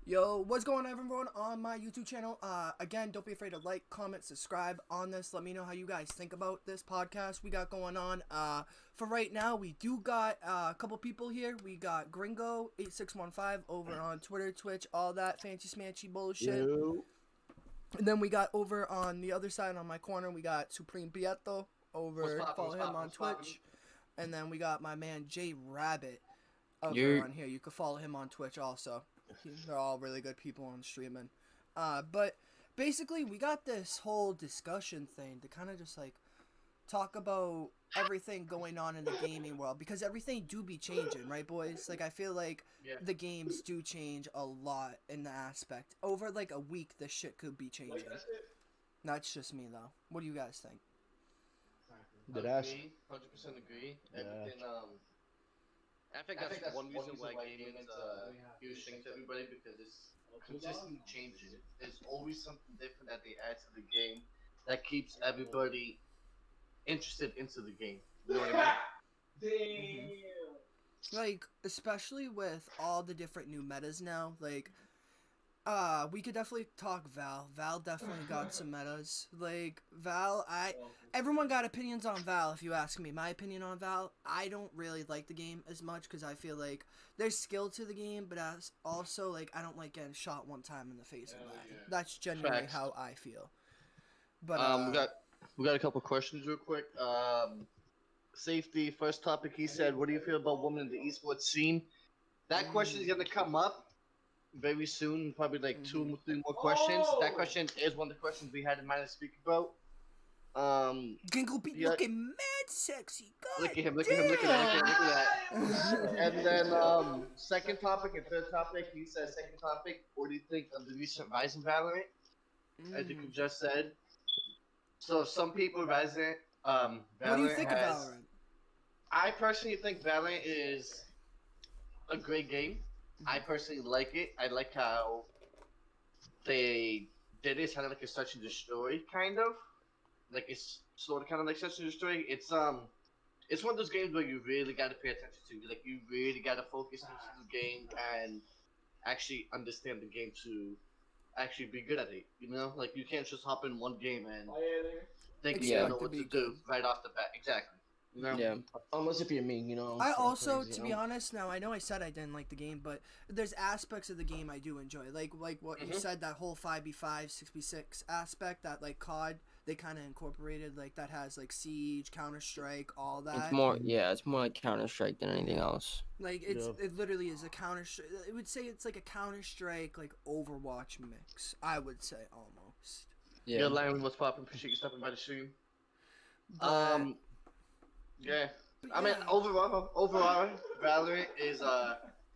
Yo, what's going on, everyone, on my YouTube channel? Again, don't be afraid to like, comment, subscribe on this. Let me know how you guys think about this podcast we got going on. For right now, we do got a couple people here. We got Gringo 8615 over on Twitter, Twitch, all that fancy smanchy bullshit. You. And then we got over on the other side, on my corner, we got SupremePrieto What's over. poppin'? Follow What's him poppin'? on What's poppin'? Twitch. And then we got my man JRabbit over You. on here. You can follow him on Twitch also. They're all really good people on streaming. But basically, we got this whole discussion thing to kind of just like talk about everything going on in the gaming world, because everything do be changing, right, boys? Like, I feel like Yeah. the games do change a lot in the aspect. Over like a week, this shit could be changing. That's just me though. What do you guys think? Did I? Agree, 100% agree. Yeah. Everything. I think that's one reason why gaming is a huge thing to everybody, because it's consistently changing. There's always something different that they add to the game that keeps everybody interested into the game. You know what I mean? Like, especially with all the different new metas now, like, we could definitely talk Val. Val definitely got some metas. Like, everyone got opinions on Val, if you ask me. My opinion on Val, I don't really like the game as much, because I feel like there's skill to the game, but as also, like, I don't like getting shot one time in the face and dying. That's genuinely Facts. how I feel. But, We got a couple questions real quick. Safety, first topic. He said, "What do you feel about women in the esports scene?" That question is gonna come up very soon, probably like two, three more questions. That question is one of the questions we had in mind to speak about. Gringo be yeah. looking mad sexy. God Look at him, look at him, look at that, look at that. damn. And then second topic and third topic. He says second topic. What do you think of the recent rise in Valorant? As you just said. So some people Valorant. Valorant What do you think has, of Valorant? I personally think Valorant is a great game. I personally like it. I like how they did it. It's kind of like a search and destroy, kind of. Like it's sort of kind of like search and destroy. It's one of those games where you really got to pay attention to. Like you really got to focus into the game and actually understand the game to actually be good at it. You know, like you can't just hop in one game and think you Expect know to what be to good. do right off the bat. Exactly. You know? Yeah. Unless if you're mean, you know. I so also, crazy, to you be know? honest, now I know I said I didn't like the game, but there's aspects of the game I do enjoy, like what you said, that whole 5v5, 6v6 aspect, that like COD they kind of incorporated, like that has like Siege, Counter Strike, all that. It's more like Counter Strike than anything else. Like Yeah. it literally is a Counter Strike. It would say it's like a Counter Strike like Overwatch mix. I would say almost. Yeah. Your line was popping. Appreciate you stopping by the stream. But, Yeah. but I mean, yeah. overall, Valorant is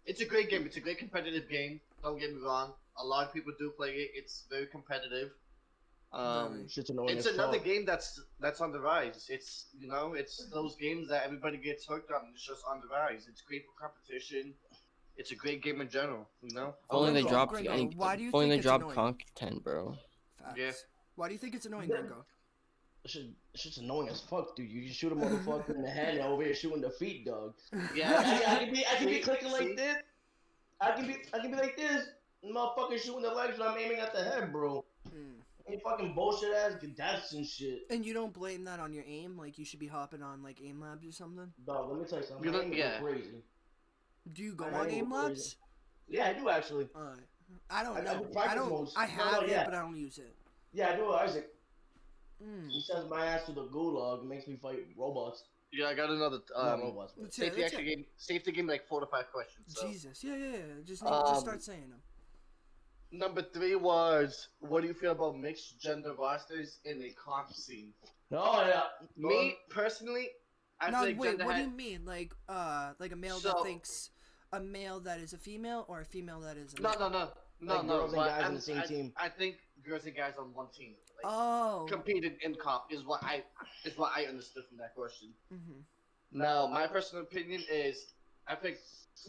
it's a great game. It's a great competitive game. Don't get me wrong. A lot of people do play it. It's very competitive. Right. Shit's annoying It's as another fuck. game that's on the rise. It's it's those games that everybody gets hooked on. It's just on the rise. It's great for competition. It's a great game in general. You know. If only they Gringo, drop Gringo, any. why do you If only think they it's drop annoying? content, bro. Facts. Yeah. Why do you think it's annoying, Gringo? It's just annoying as fuck, dude. You just shoot a motherfucker in the head and over here shooting the feet, dog. Yeah. I can be clicking See? like this. I can be like this. Motherfucker shooting the legs when I'm aiming at the head, bro. Hmm. Ain't fucking bullshit ass deaths and shit. And you don't blame that on your aim? Like, you should be hopping on, like, aim labs or something? Dog, let me tell you something. You My look- aim is yeah. crazy. Do you go My on aim aim is labs? crazy. Yeah, I do actually. Alright. I don't I do know. I practice don't. modes. I No, have it, yeah. but I don't use it. Yeah, I do, Isaac. Mm. He sends my ass to the gulag and makes me fight robots. Yeah, I got another Not robots, but Let's hear it, safety let's hear actually it. game. Safety game like 4 to 5 questions. So. Jesus. Yeah. Just Um, start saying them. Number 3 was, what do you feel about mixed gender rosters in a comp scene? oh yeah. Me personally, I No, think wait. gender What do had- you mean? Like a male So- that thinks a male that is a female, or a female that is a No, male? Like no. girls and but guys on the same team. I think girls and guys on one team. Like, Oh. competed in comp is what I understood from that question. Mm-hmm. Now, my personal opinion is, I think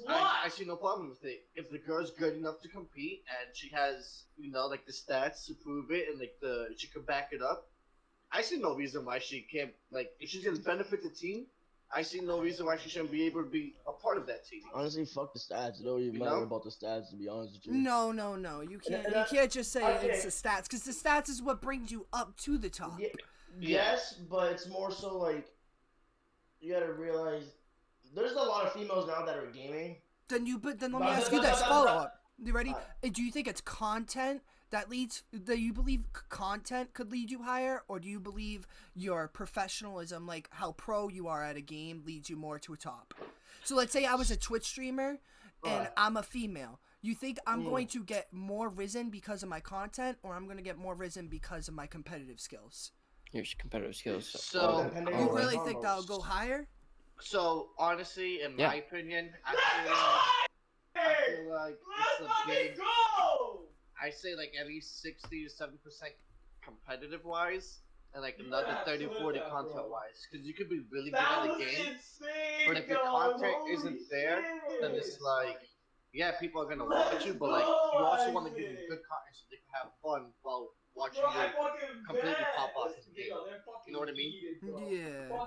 I see no problem with it. If the girl's good enough to compete and she has, like the stats to prove it and like she could back it up, I see no reason why she can't. Like, if she's gonna benefit the team, I see no reason why she shouldn't be able to be a part of that team. Honestly, fuck the stats. It don't even You matter know? about the stats, to be honest with you. No. You can't just say it's the stats, because the stats is what brings you up to the top. Yes, but it's more so like you gotta realize there's a lot of females now that are gaming. Then let me ask you this follow up. You ready? Do you think it's content that leads? Do you believe content could lead you higher, or do you believe your professionalism, like how pro you are at a game, leads you more to a top? So let's say I was a Twitch streamer and I'm a female. You think I'm going to get more risen because of my content, or I'm going to get more risen because of my competitive skills? Your competitive skills. So you really think that'll go higher? So honestly, in my opinion, I feel like it's a big. I say like at least 60 to 70% competitive wise, and like another 30-40 content wise. Because you could be really good at a game, but if your content isn't there, then it's like, yeah, people are gonna watch you, but like you also want to give them good content so they can have fun while watching you completely pop off in the game. You know what I mean? Yeah.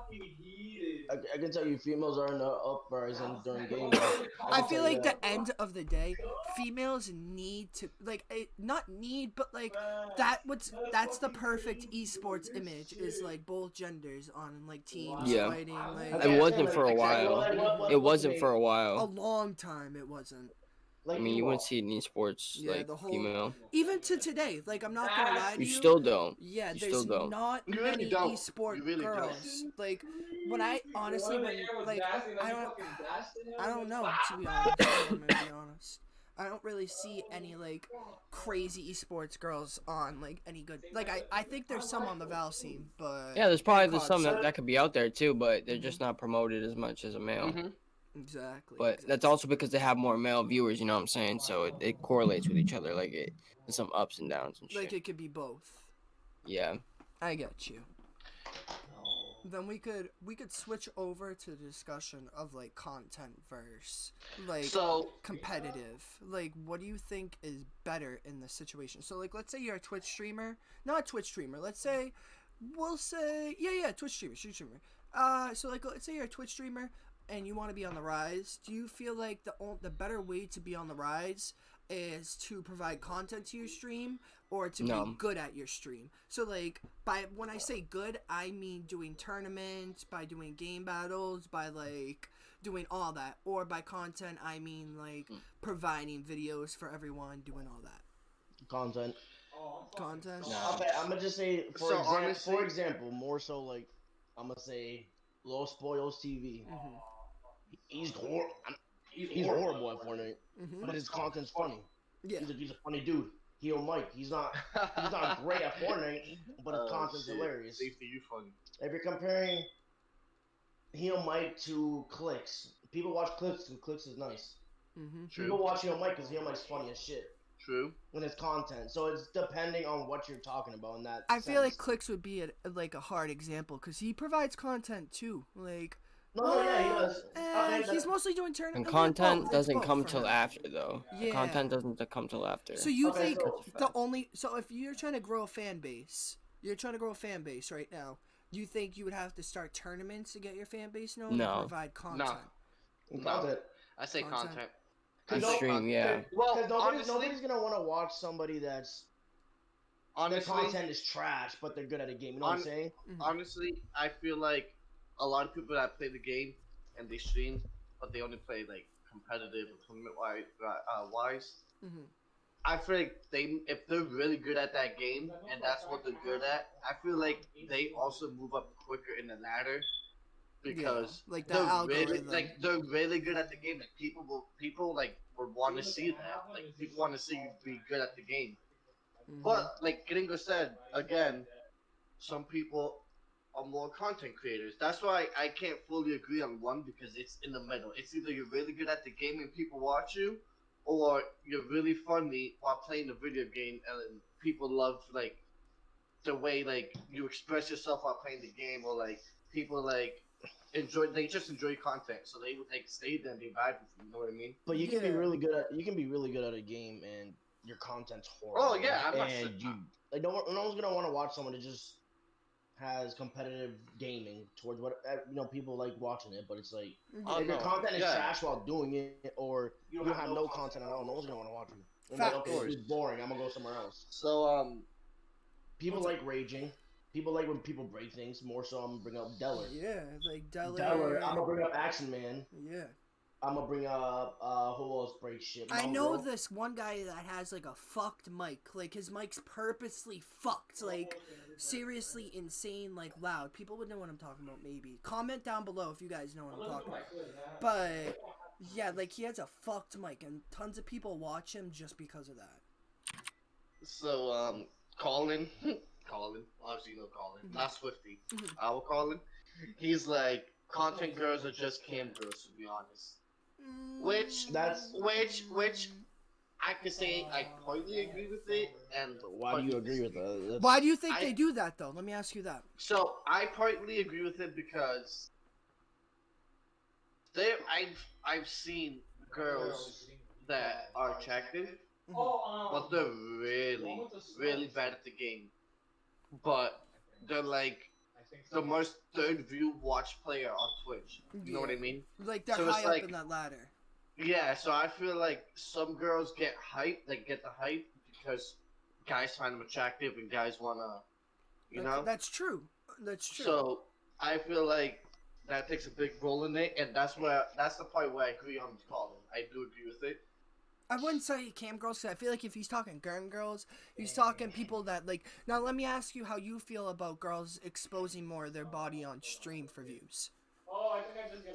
I can tell you, females are in the uprising during games. I feel like the end of the day, females need to not need, but like that's the perfect esports image is like both genders on like teams fighting. Like it wasn't for a while. It wasn't for a while. A long time it wasn't. I mean, you wouldn't see it in esports, like, the whole, female. Even to today, like, I'm not gonna lie to you. You still don't. Yeah, you there's still don't. not many esport girls. Like, when I, honestly, I don't know, to be honest. I'm gonna be honest. I don't really see any, like, crazy esports girls on, like, any good, like, I think there's some on the Val scene, but... Yeah, there's probably some that could be out there, too, but they're just not promoted as much as a male. Exactly. But that's also because they have more male viewers, you know what I'm saying? So it correlates with each other, like there's some ups and downs and shit. Like it could be both. Yeah. I get you. Then we could switch over to the discussion of like content versus like competitive. Like what do you think is better in this situation? So like let's say you're a Twitch streamer, not a Twitch streamer. Let's say Twitch streamer. So like let's say you're a Twitch streamer and you want to be on the rise. Do you feel like the better way to be on the rise is to provide content to your stream or to be good at your stream? So like when I say good, I mean doing tournaments, by doing game battles, by like doing all that, or by content I mean like providing videos for everyone, doing all that. Content. I'm gonna just say for example, more so like I'm gonna say Los Spoils TV. He's horrible at Fortnite, but his content's funny. Yeah, he's a funny dude. Heel Mike, he's not great at Fortnite, but his content's hilarious. You funny. If you're comparing Heel Mike to Clicks, people watch Clicks because Clicks is nice. True. People watch Heel Mike because Heel Mike's funny as shit. True. With his content, so it's depending on what you're talking about in that. I feel like Clicks would be a hard example because he provides content too, like. He does. He's mostly doing tournaments. And content doesn't come till after, though. Yeah. Content doesn't come till after. So you think so if you're trying to grow a fan base, right now, do you think you would have to start tournaments to get your fan base known? No. Or provide content. No. I say content. Stream, yeah. Well, nobody's gonna want to watch somebody that's. Their content is trash, but they're good at a game. You know what I'm saying? Honestly, I feel like a lot of people that play the game and they stream, but they only play like competitive or tournament wise. I feel like if they're really good at that game and that's what they're good at, I feel like they also move up quicker in the ladder because like they're really good at the game. Like people like would want to see that. Like people want to see you be good at the game. But like Gringo said again, some people are more content creators. That's why I can't fully agree on one because it's in the middle. It's either you're really good at the game and people watch you, or you're really funny while playing the video game and people love like the way like you express yourself while playing the game, or like people like they just enjoy content, so they would like stay there and they vibe with you. You know what I mean? But you can be really good at a game and your content's horrible. Oh yeah, no one's gonna want to watch someone to just has competitive gaming towards what people like watching it, but it's like Oh, if your no. content is Yeah. trash while doing it, or you have no content at all, no one's gonna want to watch you. And Fact. like, okay, this is boring. I'm gonna go somewhere else. So People like raging. People like when people break things. More so, I'm gonna bring up Deller. Yeah, like Deller. I'm gonna bring up Action Man. Yeah. I'm gonna bring up who else breaks shit. I know Mongrel. this one guy that has like a fucked mic. Like his mic's purposely fucked. Like seriously insane, like loud. People would know what I'm talking about. Maybe comment down below if you guys know what I'm talking about. But yeah, like he has a fucked mic, and tons of people watch him just because of that. So Colin, Colin, obviously you know Colin, not Swifty. Our Colin, he's like content girls are just cam girls, to be honest. Which I could say I partly agree with it, and Why do you agree with that? Why do you think they do that though? Let me ask you that. So I partly agree with it because I've seen girls that are attractive, but they're really bad at the game. But they're like the most third view watch player on Twitch. You know what I mean? Like they're So it's high up like- in that ladder. Yeah, so I feel like some girls get hype, they get the hype because guys find them attractive and guys wanna, you know? That's true. That's true. So I feel like that takes a big role in it, and that's the part where I agree on Colin. I do agree with it. I wouldn't say cam girls, 'cause I feel like if he's talking girls, he's talking people that like. Now let me ask you how you feel about girls exposing more of their body on stream for views.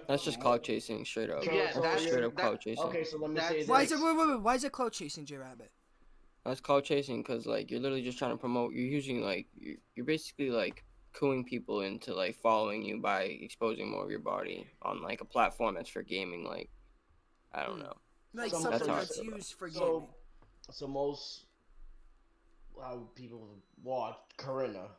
That's just clout chasing, straight up. Yeah, that's- straight up clout chasing. Okay, so let me say That's- this. Why is it? Wait. Why is it clout chasing, JRabbit? That's clout chasing because like you're literally just trying to promote. You're using like you're basically like cooing people into like following you by exposing more of your body on like a platform that's for gaming. Like I don't know. Like Some- something that's that's how- used for gaming. So most how people watch Corinna.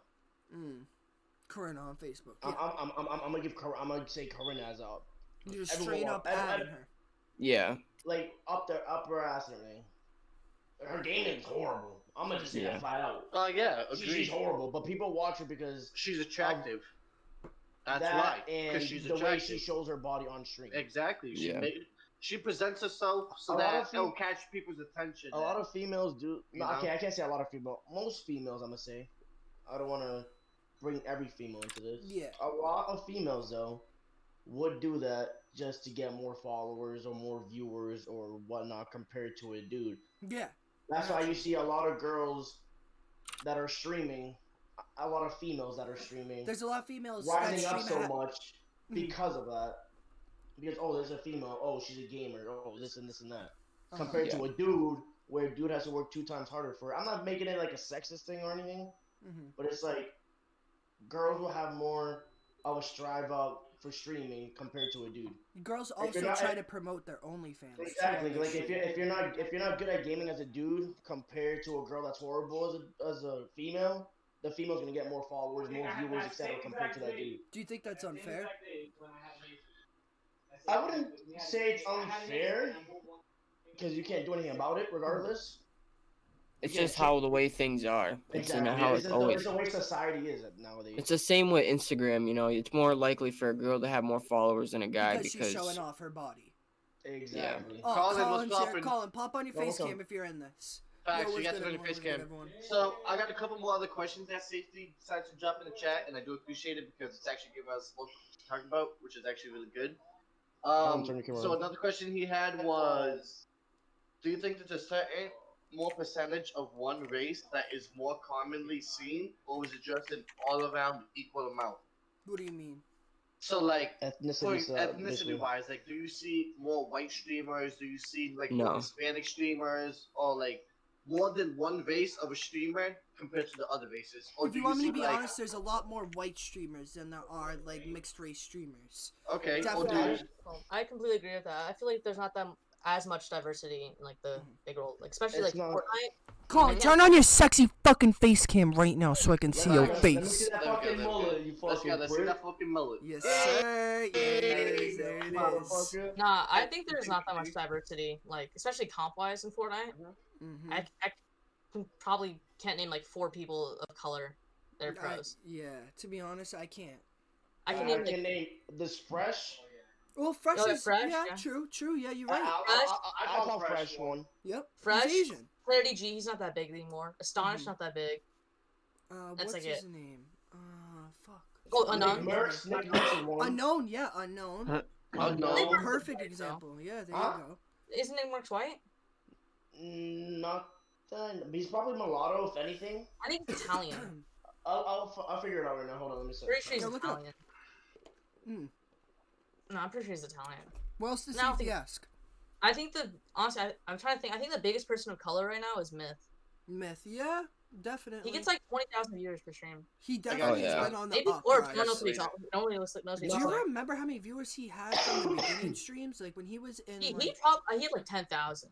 Corinna on Facebook. I'm Yeah. I'm gonna say Corinna as a You're just everyone straight wa- up ev- ev- adding her. Yeah. like up her ass and everything. Her gaming's horrible. I'm gonna just say Yeah. that flat out. Oh yeah, She's agreed. horrible, but people watch her because She's attractive. That's that why, and because she's the way attractive. she shows her body on stream. Exactly. Yeah. She presents herself so A lot that of it'll catch people's attention. A lot of females do. You No, know? okay, I can't say a lot of females. Most females, I'm gonna say. I don't want to bring every female into this. Yeah. A lot of females though would do that just to get more followers or more viewers or whatnot compared to a dude. Yeah. That's why you see a lot of girls that are streaming, a lot of females that are streaming, There's a lot of females that rising up stream so at. much because of that. Because there's a female. Oh, she's a gamer. Oh, this and this and that. Compared to a dude, where a dude has to work 2 times harder for it. I'm not making it like a sexist thing or anything, but it's like girls will have more of a strive up for streaming compared to a dude. Girls If also you're not- try to promote their OnlyFans. Exactly. Like if you're not good at gaming as a dude compared to a girl that's horrible as a female, the female's gonna get more followers, more viewers, etc. compared to that dude. Do you think that's unfair? I wouldn't say it's unfair because you can't do anything about it regardless. It's Yeah, just so- how the way things are. It's how It's it's just always. the way society is nowadays. It's the same with Instagram. You know, it's more likely for a girl to have more followers than a guy Because she's showing off her body. Exactly. Oh, Colin, what's Colin's here. poppin'? Colin, pop on your Oh, face what's up? cam if you're in this. Facts, Yo, you what's got good, to go to everyone? face What's good, cam. everyone? So I got a couple more other questions that Safety decided to drop in the chat, and I do appreciate it because it's actually giving us what to talk about, which is actually really good. Turn your camera So on. another question he had was, do you think there's a certain more percentage of one race that is more commonly seen, or is it just an all-around equal amount? What do you mean? So like, for Ethnicity. ethnicity-wise, like, do you see more white streamers? Do you see like No. more Hispanic streamers, or like more than one race of a streamer compared to the other races? Or If do you want me see, to be like, honest, there's a lot more white streamers than there are like mixed race streamers. okay, or Definitely. do I completely agree with that. I feel like there's not that as much diversity in like the big role, like especially It's like not- Fortnite. Colin, Yeah. turn on your sexy fucking face cam right now so I can see your Let me face. see that fucking mullet, you let's fucking see prick. that fucking mullet. Yes, sir. There it is. There it is. Motherfucker. Nah, I think there's not that much diversity, like especially comp wise in Fortnite. Mhm. I probably can't name like 4 people of color they're pros. To be honest, I can't. I can I can name this Fresh. Well, Fresh Oh, is Fresh, yeah, yeah. true. Yeah, you're right. I I call Fresh one. Yep. Fresh, He's Asian. Clarity G, he's not that big anymore. Astonish, not that big. What's like his it. name? Fuck. Oh, Unknown. Nick Merckx is one. Unknown, yeah, Unknown. Unknown. Perfect example. Yeah, there you go. Isn't Nick Merckx white? Not that. He's probably mulatto, if anything. I think he's Italian. I'll figure it out right now. Hold on, let me see. Pretty sure he's Yeah, look it up. Italian. No, I'm pretty sure he's Italian. What else does he ask? I think honestly, I'm trying to think. I think the biggest person of color right now is Myth. Myth, yeah, definitely. He gets like 20,000 viewers per stream. He definitely has been on the uprise. Or no knows what he's talking. Nobody knows what he's Do talking. you remember how many viewers he had from the beginning streams? Like when he was in. He like, had like 10,000.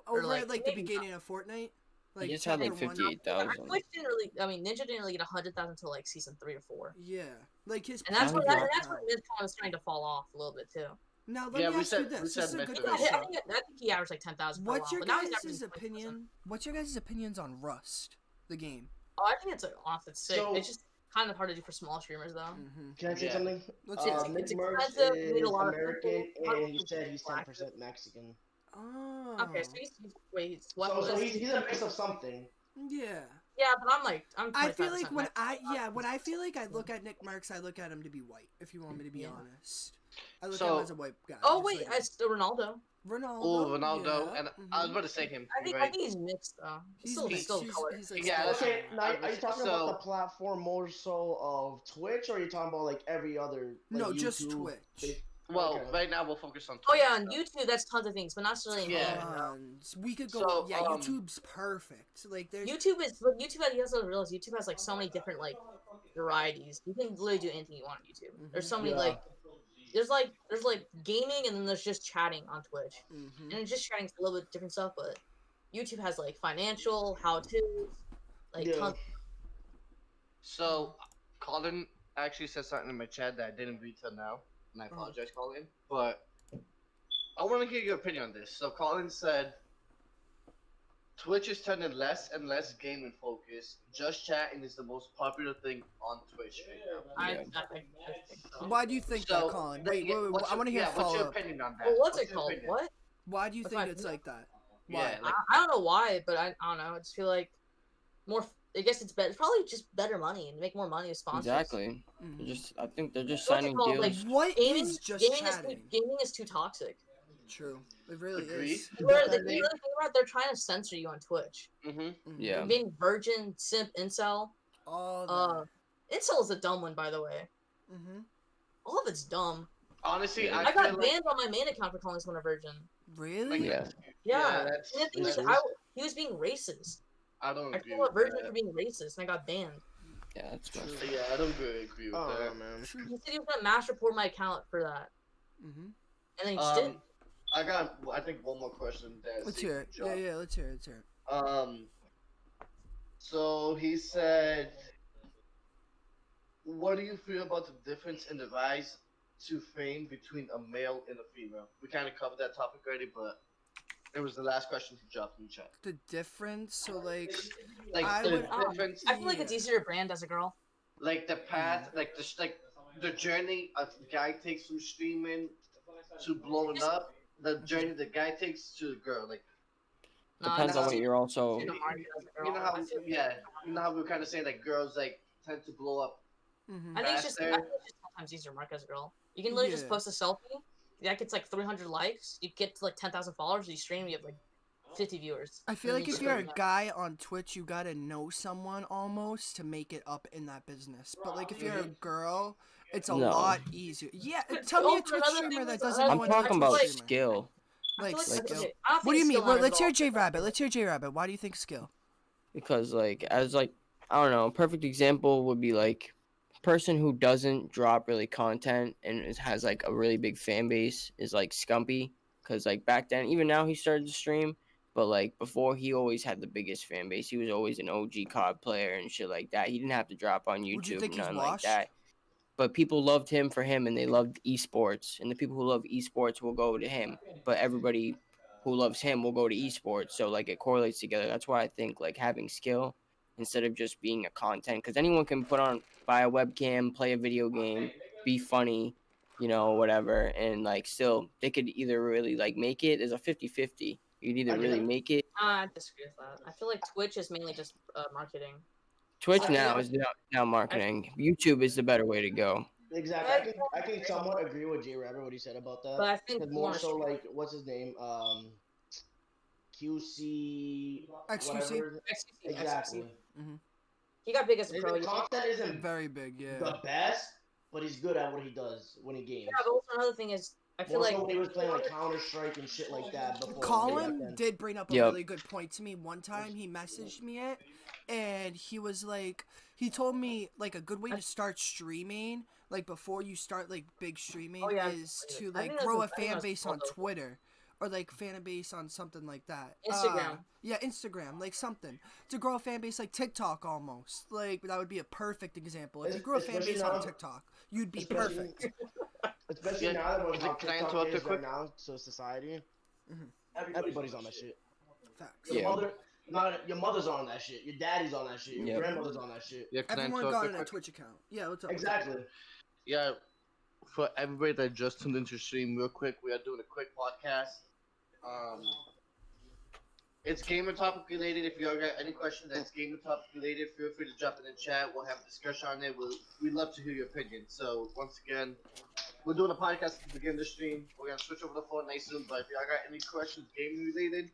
Over at like the beginning of Fortnite. Like, he just had like 58,000. Twitch didn't really. I mean, Ninja didn't really get 100,000 until like season 3 or 4. Yeah, like his. And that's where Myth kind of was starting to fall off a little bit too. Now let me ask you this. This is a good question. I think he averaged like 10,000. What's your guys' opinion? What's your guys' opinions on Rust, the game? Oh, I think it's off. It's sick. It's just kind of hard to do for small streamers though. Can I say something? Nick Merckx is American, and he said he's 10% Mexican. Oh. Okay, so he's what? So he's a mix of something. Yeah. Yeah, but I feel like when I feel like I look at Nick Merckx, I look at him to be white. If you want me to be honest, I look at him as a white guy. Oh wait, it's Ronaldo. Ronaldo, yeah. and I was about to say him. I think he's mixed though. He's still color. Okay, now are you talking about the platform more so of Twitch, or are you talking about like every other? Like, no, YouTube? just Twitch. Well, right now we'll focus on Twitch. Oh yeah, on YouTube that's tons of things, but not necessarily. We could go. YouTube's perfect. Like there's YouTube is you also realize YouTube has like so many different like varieties. You can literally do anything you want on YouTube. There's so many like. There's like gaming, and then there's just chatting on Twitch, and it's just chatting a little bit different stuff. But YouTube has like financial, how-to, like tons. So, Colin actually said something in my chat that I didn't read till now, and I apologize, Colin. But I want to get your opinion on this. So, Colin said Twitch is turning less and less gaming focused. Just chatting is the most popular thing on Twitch right now. I think so. Why do you think that, Colin? Wait, I want to hear a follow-up. What's your opinion on that? Well, what's it called? Opinion? What? Why do you think it's like that? Why? Yeah, I don't know why, but I don't know. I just feel like more. I guess it's better. It's probably just better money and make more money with sponsors. Exactly. I think they're just signing deals. Like, what gaming, is just chatting? Gaming is too toxic. True. It really is. They're trying to censor you on Twitch. Yeah. Being virgin, simp, incel. Incel is a dumb one, by the way. All of it's dumb. Honestly, I got banned on my main account for calling someone a virgin. Really? Yeah. He was being racist. I don't agree. I called a virgin for being racist, and I got banned. Yeah, that's true. Yeah, I don't really agree with that, man. He said he was gonna mass report my account for that. And then he just didn't. I got, I think, one more question. Let's hear it. Yeah, let's hear it. So he said, what do you feel about the difference in the rise to fame between a male and a female? We kind of covered that topic already, but it was the last question he dropped in the chat. The difference? So, like I feel like it's easier to brand as a girl. Like the path, like the journey a guy takes from streaming to blowing up, the journey the guy takes to the girl, like depends on what you're also. You know how we were kind of saying that girls like tend to blow up. I think it's just sometimes easier to market as a girl. You can literally just post a selfie. That gets like 300 likes. You get to like 10,000 followers. You stream, you have like 50 viewers. I feel like if you're a guy on Twitch, you gotta know someone almost to make it up in that business. But like if you're a girl, it's a lot easier. Yeah, tell me a Twitch streamer that doesn't know. I'm talking about skill. Like skill. What do you mean? Well, let's hear JRabbit. Let's hear JRabbit. Why do you think skill? Because like I don't know, a perfect example would be like person who doesn't drop really content and has like a really big fan base is like Scumpy, because like back then, even now he started to stream, but like before he always had the biggest fan base. He was always an OG COD player and shit like that. He didn't have to drop on YouTube, nothing like that. But people loved him for him, and they loved esports, and the people who love esports will go to him, but everybody who loves him will go to esports. So like it correlates together. That's why I think like having skill instead of just being a content. Because anyone can buy a webcam, play a video game, be funny, whatever, and like still they could either really like make it as a 50-50. You'd either really make it. I disagree with that. I feel like Twitch is mainly just marketing. Twitch now is now marketing. YouTube is the better way to go. Exactly. I can somewhat agree with JRabbit what he said about that. But I think more so like what's his name? QC. XQC. Exactly. Mm-hmm. He got big as a pro. His content isn't very big, yeah. The best, but he's good at what he does when he games. Yeah, but also another thing is, I feel like he was playing like Counter-Strike and shit like that before. Colin did bring up a really good point to me one time. He messaged me it, and he was like, he told me like a good way to start streaming, like before you start like big streaming, is to like grow a fan base on Twitter. Or like fan base on something like that. Instagram. Instagram, like something to grow a fan base like TikTok almost. Like that would be a perfect example. If you grew a fan base on TikTok, you'd be perfect. Especially now that we're how TikTok is right now, so society. Mm-hmm. Everybody's on that shit. Facts. Your mother's on that shit. Your daddy's on that shit. Your grandmother's on that shit. Yeah, everyone got a Twitch account. Yeah, what's up? Exactly. Yeah, for everybody that just tuned into stream, real quick, we are doing a quick podcast. It's gamer topic related. If you all got any questions that's gamer topic related, feel free to drop it in the chat. We'll have a discussion on it. We'd love to hear your opinion. So once again, we're doing a podcast at the beginning of the stream. We're gonna switch over to Fortnite soon. But if y'all got any questions gaming related,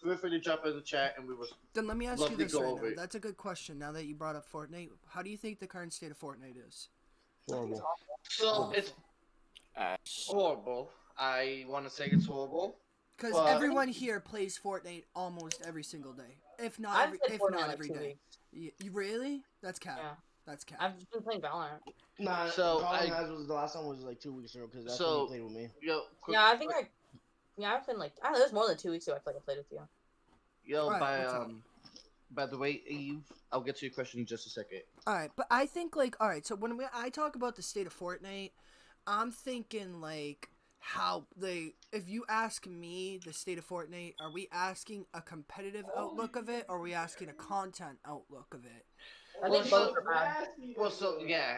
feel free to drop it in the chat, and we will. Then let me ask you this right now. That's a good question. Now that you brought up Fortnite, how do you think the current state of Fortnite is? Horrible. So it's horrible. I want to say it's horrible. Because everyone here plays Fortnite almost every single day, if not every day. You really? That's cap. Yeah. That's cap. I've been playing Valorant. Nah. So the last one was like 2 weeks ago because that's when you played with me. I've been like it was more than 2 weeks ago. I feel like I played with you. By the way, Eve, I'll get to your question in just a second. All right, but I think so when I talk about the state of Fortnite, I'm thinking like. If you ask me the state of Fortnite, are we asking a competitive outlook of it, or are we asking a content outlook of it? I think both are bad. Well,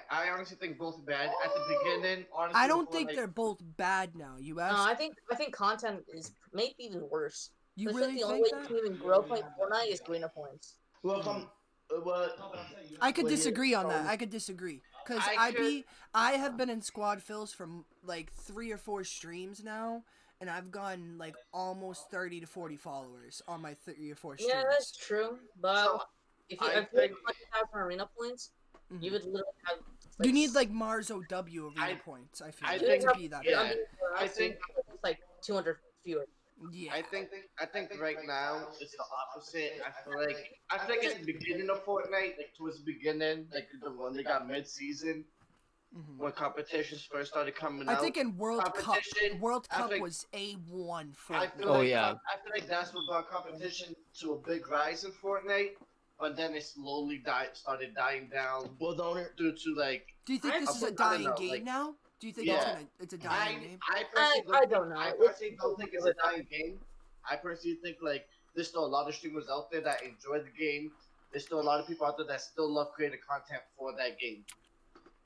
I honestly think both are bad. At the beginning, honestly, I don't think they're both bad now. You ask? No, I think content is maybe even worse. You really think that? The only way you can even grow playing Fortnite is arena points. Well, I could disagree on that. I could disagree. Because I have been in squad fills for like 3 or 4 streams now, and I've gotten like almost 30 to 40 followers on my 3 or 4 streams. Yeah, that's true. But if you have 1,000 arena points, you would literally have. Like, you need like Mars OW arena points. I feel to be that. Yeah, I think it's like 200 fewer. Yeah. I think right now it's the opposite. I feel like at the beginning of Fortnite, like towards the beginning, like the one they got mid-season, when competitions first started coming out. I think in World Cup was A1 for. I feel like that's what brought competition to a big rise in Fortnite, but then it slowly started dying down. Well, due to like. Do you think this is a dying game now? Do you think it's a dying game? I don't know. I personally don't think it's a dying game. I personally think like there's still a lot of streamers out there that enjoy the game. There's still a lot of people out there that still love creating content for that game.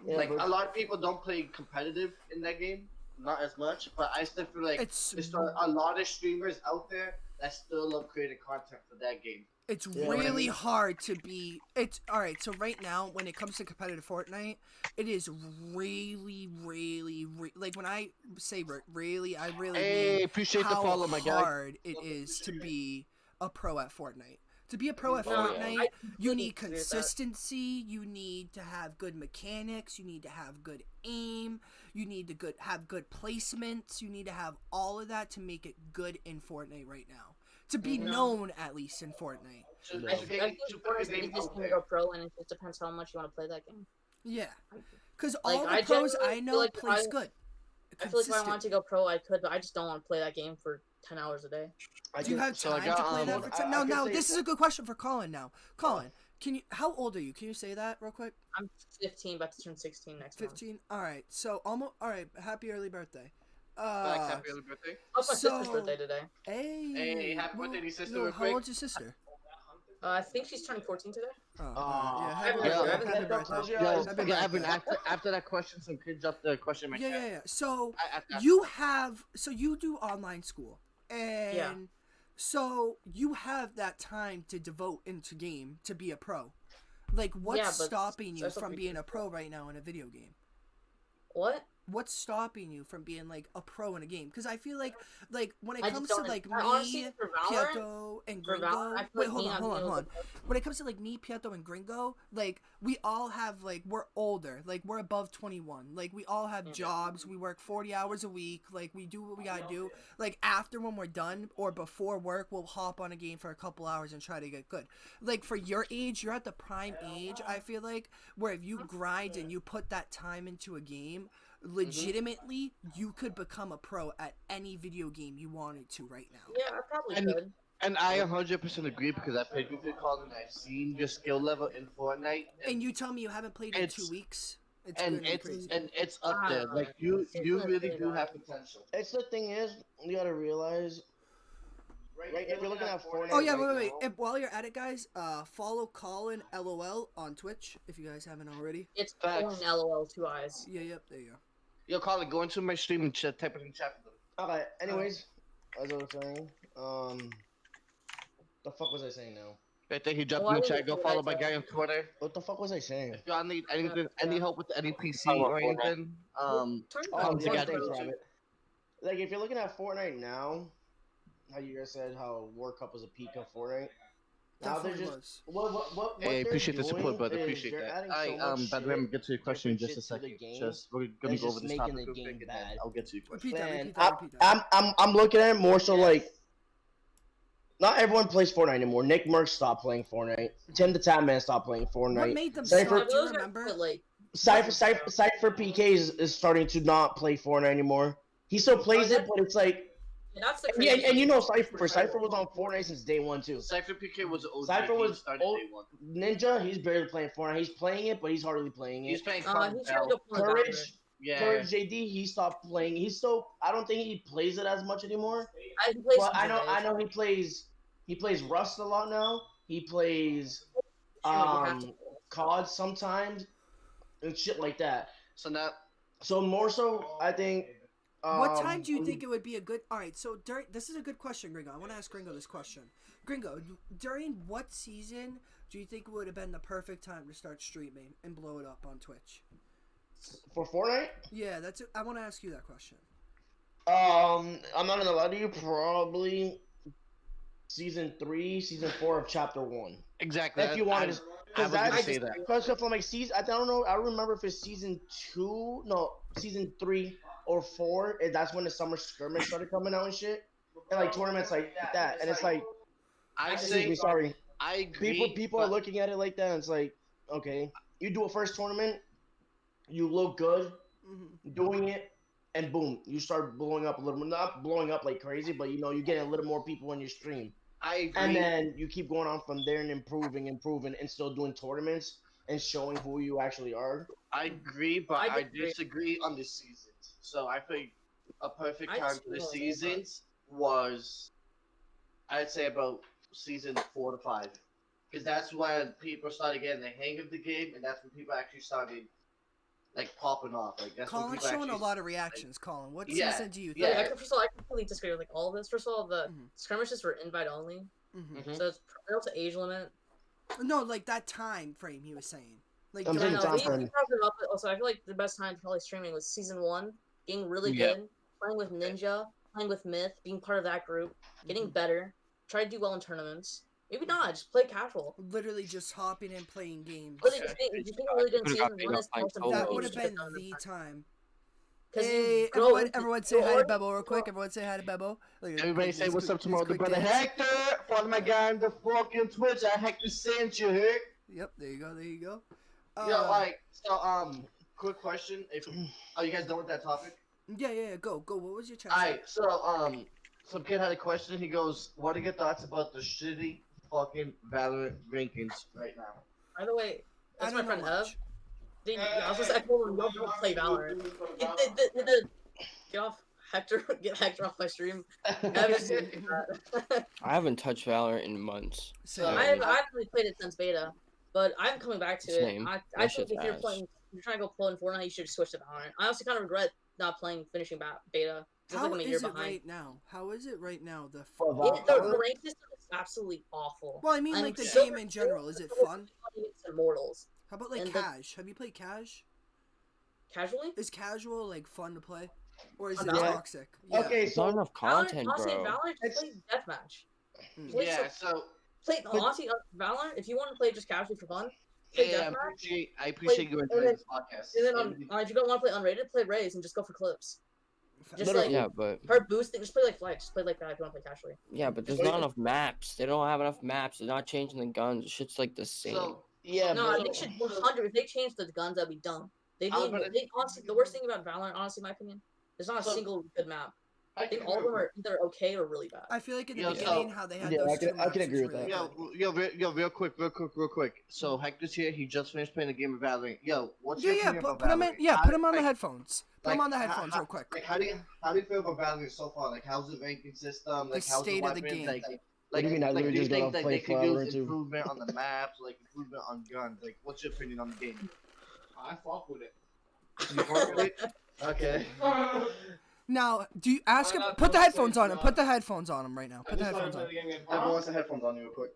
Yeah, like a lot of people don't play competitive in that game, not as much. But I still feel like there's still a lot of streamers out there that still love creating content for that game. It's really hard to be. It's alright. So right now, when it comes to competitive Fortnite, it is really like when I say really, I really mean appreciate how the follow, my guy. hard it is to be a pro at Fortnite. To be a pro at Fortnite, you need consistency. You need to have good mechanics. You need to have good aim. You need to have good placements. You need to have all of that to make it good in Fortnite right now. To be known, at least, in Fortnite. I think Fortnite is just going to go pro, and it just depends how much you want to play that game. Yeah. Because all the pros I know plays good. I feel like if I wanted to go pro, I could, but I just don't want to play that game for 10 hours a day. Do you have time to play that for 10? No, this is a good question for Colin now. Colin, how old are you? Can you say that real quick? I'm 15, about to turn 16 next month. 15? Alright, so alright, happy early birthday. Happy early birthday. It's my sister's birthday today. Hey, happy birthday to your sister. How old's your sister? I think she's turning 14 today. Yeah, happy birthday. Evan, after that question, some kids dropped the question in my chat. Yeah. So so you do online school, and so you have that time to devote into game to be a pro. Like, what's stopping you from being a pro right now in a video game? What? What's stopping you from being like a pro in a game? Because I feel like when it comes to like me, honestly, Prieto, and Gringo. Wait, hold on. When it comes to like me, Prieto, and Gringo, like we all have like we're older, like we're above 21, like we all have jobs. We work 40 hours a week. Like we do what we gotta do. Like after when we're done or before work, we'll hop on a game for a couple hours and try to get good. Like for your age, you're at the prime age. I feel like where if you grind and you put that time into a game. Legitimately, you could become a pro at any video game you wanted to right now. Yeah, I probably could. And I 100% agree because I played Goofy Call and I've seen your skill level in Fortnite. And you tell me you haven't played in 2 weeks? It's crazy. And it's up there. Like you really do have potential. It's the thing is, you gotta realize. Right, if you're looking at Fortnite. Oh yeah, wait. While you're at it, guys, follow Colin LOL on Twitch if you guys haven't already. It's Colin LOL 2 eyes. Yeah, yep, there you go. Yo, Colin, go into my stream and type it in chat for them. Okay. Anyways, as I was saying, the fuck was I saying now? I think he jumped in the chat. Go follow my guy on Twitter. What the fuck was I saying? If y'all need any help with any PC or anything, JRabbit. Like if you're looking at Fortnite now. How you guys said how World Cup was a peak of Fortnite. Now they're just what hey, appreciate the support, brother. Appreciate that. By the way, I'm gonna get to your question in just a second. Just we're gonna go over this topic real quick, and then I'll get to your question. Repeat that. I'm looking at it more so like. Not everyone plays Fortnite anymore. Nick Merckx stopped playing Fortnite. Tim the Tatman stopped playing Fortnite. What made them stop? Do you remember? Cypher PK is starting to not play Fortnite anymore. He still plays it, but it's like. Yeah, and you know Cypher. Cypher was on Fortnite since day one too. Cypher PK was OG. Cypher was started day one. Ninja. He's barely playing Fortnite. He's playing it, but he's hardly playing it. He's playing Courage. Yeah. Courage JD. He stopped playing. He's still. I don't think he plays it as much anymore. But I know he plays. He plays Rust a lot now. He plays COD sometimes and shit like that. So more so, I think. What time do you think it would be a good? All right, so this is a good question, Gringo. I want to ask Gringo this question. Gringo, during what season do you think would have been the perfect time to start streaming and blow it up on Twitch? For Fortnite? Yeah, that's it. I want to ask you that question. I'm not gonna lie to you. Probably season 3, season 4 of chapter 1. Exactly. If you wanted to. I was gonna say that. Because from like season, I don't know. I don't remember if it's season 2. No, season 3. Or 4, and that's when the summer skirmish started coming out and shit, and like tournaments like that, and it's like, I agree. People are looking at it like that, and it's like, okay, you do a first tournament, you look good, doing it, and boom, you start blowing up a little, not blowing up like crazy, but you know, you're getting a little more people in your stream. I agree. And then you keep going on from there and improving, and still doing tournaments and showing who you actually are. I agree, but I disagree on the seasons. So I think a perfect time for the seasons was, I'd say about season 4 to 5, because that's when people started getting the hang of the game, and that's when people actually started like popping off. Like that's Colin's showing a lot of reactions. Colin, what season do you think? Yeah, first of all, I completely disagree with like all of this. First of all, the skirmishes were invite only, so it's prior to age limit. No, like that time frame he was saying. Like also, I feel like the best time probably streaming was season 1, getting really good, playing with Ninja, playing with Myth, being part of that group, getting better, try to do well in tournaments. Maybe not, just play casual. Literally just hopping and playing games. That would have been the time. Hey, everyone say hi to Bebo real quick. Everyone say hi to Bebo. Everybody say what's up to my older brother Hector. Follow my guy on the fucking Twitch. Hector sent you here. Yep, there you go. Quick question. You guys done with that topic? Yeah, go. What was your chat? Alright, so, some kid had a question. He goes, what are your thoughts about the shitty fucking Valorant rankings right now? By the way, that's my friend Ev. I was just echoing, don't play Valorant. Get off. get Hector off my stream. I haven't seen that. I haven't touched Valorant in months. So I haven't really played it since beta, but I'm coming back to Same. it. That I think shit's if you're ass. playing, if you're trying to go play in Fortnite, you should switch to Valorant. I also kind of regret not finishing beta. how like I'm a is year it behind. right now? How is it right now? The rank system is absolutely awful. Well, I mean, like the Silver- game in general. Is it fun? It's Immortals. How about like And Cash? Have you played Cash? Casually? Is casual like fun to play, or is it Valorant? toxic? Yeah. Okay, There's not enough content, honestly, bro. Valorant just play deathmatch. Play Yeah, so honestly, Valorant. If you want to play just casually for fun, play yeah, deathmatch. I appreciate you enjoying this podcast. And then if you don't want to play unrated, play Raze and just go for clips. Just Literally. like Yeah, but her boosting, just play like Flex, just play like that if you want to play casually. yeah, but there's not enough maps. They don't have enough maps. They're not changing the guns. Shit's like the same. So Yeah, No, but they should 100. If they change the guns, that'd be dumb. They I'm need. gonna- They honestly, the worst thing about Valorant, honestly, in my opinion, there's not a single good map. I think all of them are either okay or really bad. I feel like in the Yo, beginning how they had yeah, those I can- two I can maps agree was with really that. yo, real quick. So Hector's here. He just finished playing the game of Valorant. Yo, what's Yeah, your yeah. opinion Put, about put him in. Valorant? Yeah, put him on the headphones. Put him like, on the headphones real quick. Like, how do you feel about Valorant so far? Like, how's the ranking system? Like, The how's state the of the weapons? game. What do you mean I like, literally do you just gotta think that play they could Valorant use too? improvement on the maps, like improvement on guns? Like, what's your opinion on the game? I fuck with it. You fuck with it? Okay. Now, do you ask him? Put the headphones on him. Put the headphones on him right now. Put the headphones on. Everyone wants the headphones on you real quick.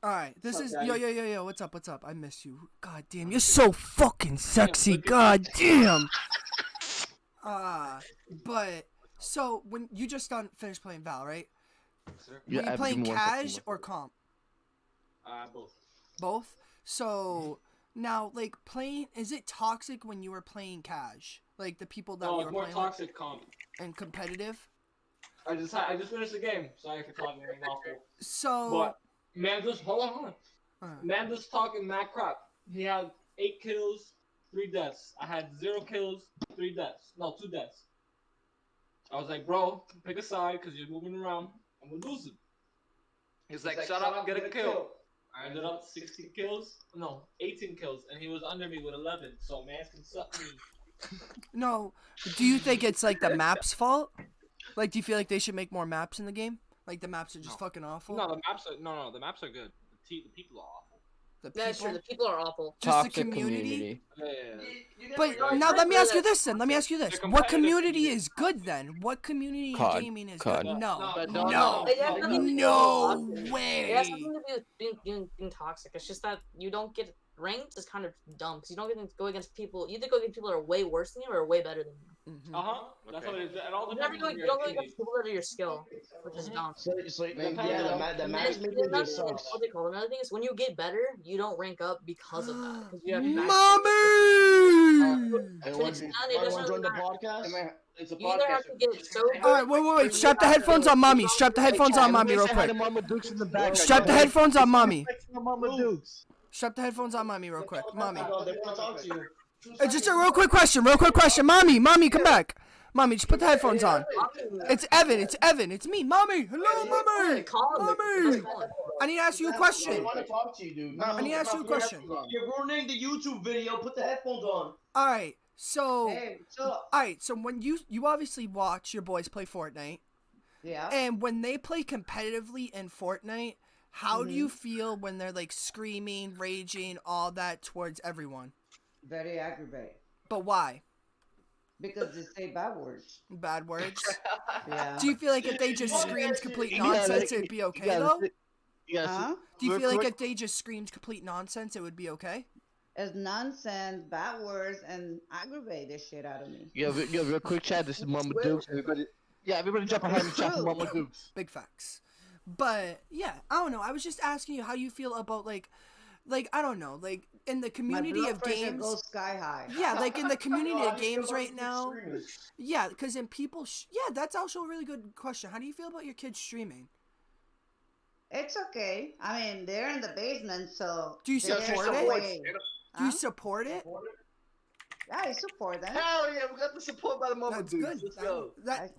All right, this What's is up, yo. What's up? I miss you. God damn, you're so fucking sexy. God damn. But so when you just finished playing Val, right? Were you playing cash or comp? Both. Both. So now, like playing, is it toxic when you were playing cash? Like the people that No, you it's were more playing toxic comp. with and competitive. I just finished the game. Sorry for talking awful. So. But man, just hold on. uh, Man, just talking mad crap. He had 8 kills, 3 deaths. I had 0 kills, 3 deaths. No, 2 deaths. I was like, bro, pick a side because you're moving around and we're losing. He's like, shut up, get a kill. I ended up 16 kills. No, 18 kills, and he was under me with 11. So man can suck me. No, do you think it's like the map's fault? Like, do you feel like they should make more maps in the game? Like the maps are just fucking awful. No, the maps are good. The people are awful. The Yeah, sure. The people are awful. just Toxic the community. Yeah. But Yeah, now I let me agree ask you that- this then. Let me ask you this. They're What competitive. community is good then? What community in COD. gaming is COD. good? No. But No. It has nothing to do with No toxic. way. It has nothing to do with being toxic. It's just that you don't get ranked is kind of dumb because you don't get to go against people. You either go against people that are way worse than you or way better than you. Mhm. That's what it is. It all You never depends go. on You don't go against people that are your skill, which is dumb. So yeah, the And matchmaking another just thing is, sucks. what they call it, another thing is when you get better, you don't rank up because of that. Because you have Mommy! to an extent, it doesn't Join really the matter. podcast. It's a You either have to get so good. All right, wait. Strap the headphones on mommy. Strap the headphones on mommy real quick. Mama Dukes in the back. Strap the headphones on mommy. Mama Dukes. Strap the headphones on mommy real quick. Mommy. Oh, they want to talk to you. Just a real quick question. Mommy, come back. Mommy, just put the headphones on. It's Evan. It's me. Mommy. Hello, mommy. Mommy. I need to ask you a They question. want to talk to you, dude. I need to ask you a question. You're ruining the YouTube video. Put the headphones on. All right. So, Hey, what's up? all right. So when you obviously watch your boys play Fortnite, Yeah. and when they play competitively in Fortnite, how do you feel when they're like screaming, raging, all that towards everyone? Very aggravating. But why? Because they say bad words. Bad words. Yeah. Do you feel like if they just screamed complete nonsense, it would be okay though? Huh? Do you feel like if they just screamed complete nonsense, it would be okay? It's nonsense, bad words, and aggravate the shit out of me. Yo, real quick chat. This is Mama Dukes. Everybody jump ahead and chat for Mama Dukes. Big facts. But yeah, I don't know. I was just asking you how you feel about like I don't know, like in the My community blood of pressure games. goes sky high. Yeah, like in the community of games right now. Yeah, because in people. Yeah, that's also a really good question. How do you feel about your kids streaming? It's okay. I mean, they're in the basement, so. Do you they're support it? away. Do you Huh? support it? Yeah, I support them. Hell yeah, we got the support by the Mama That's Dukes. good. Let's go.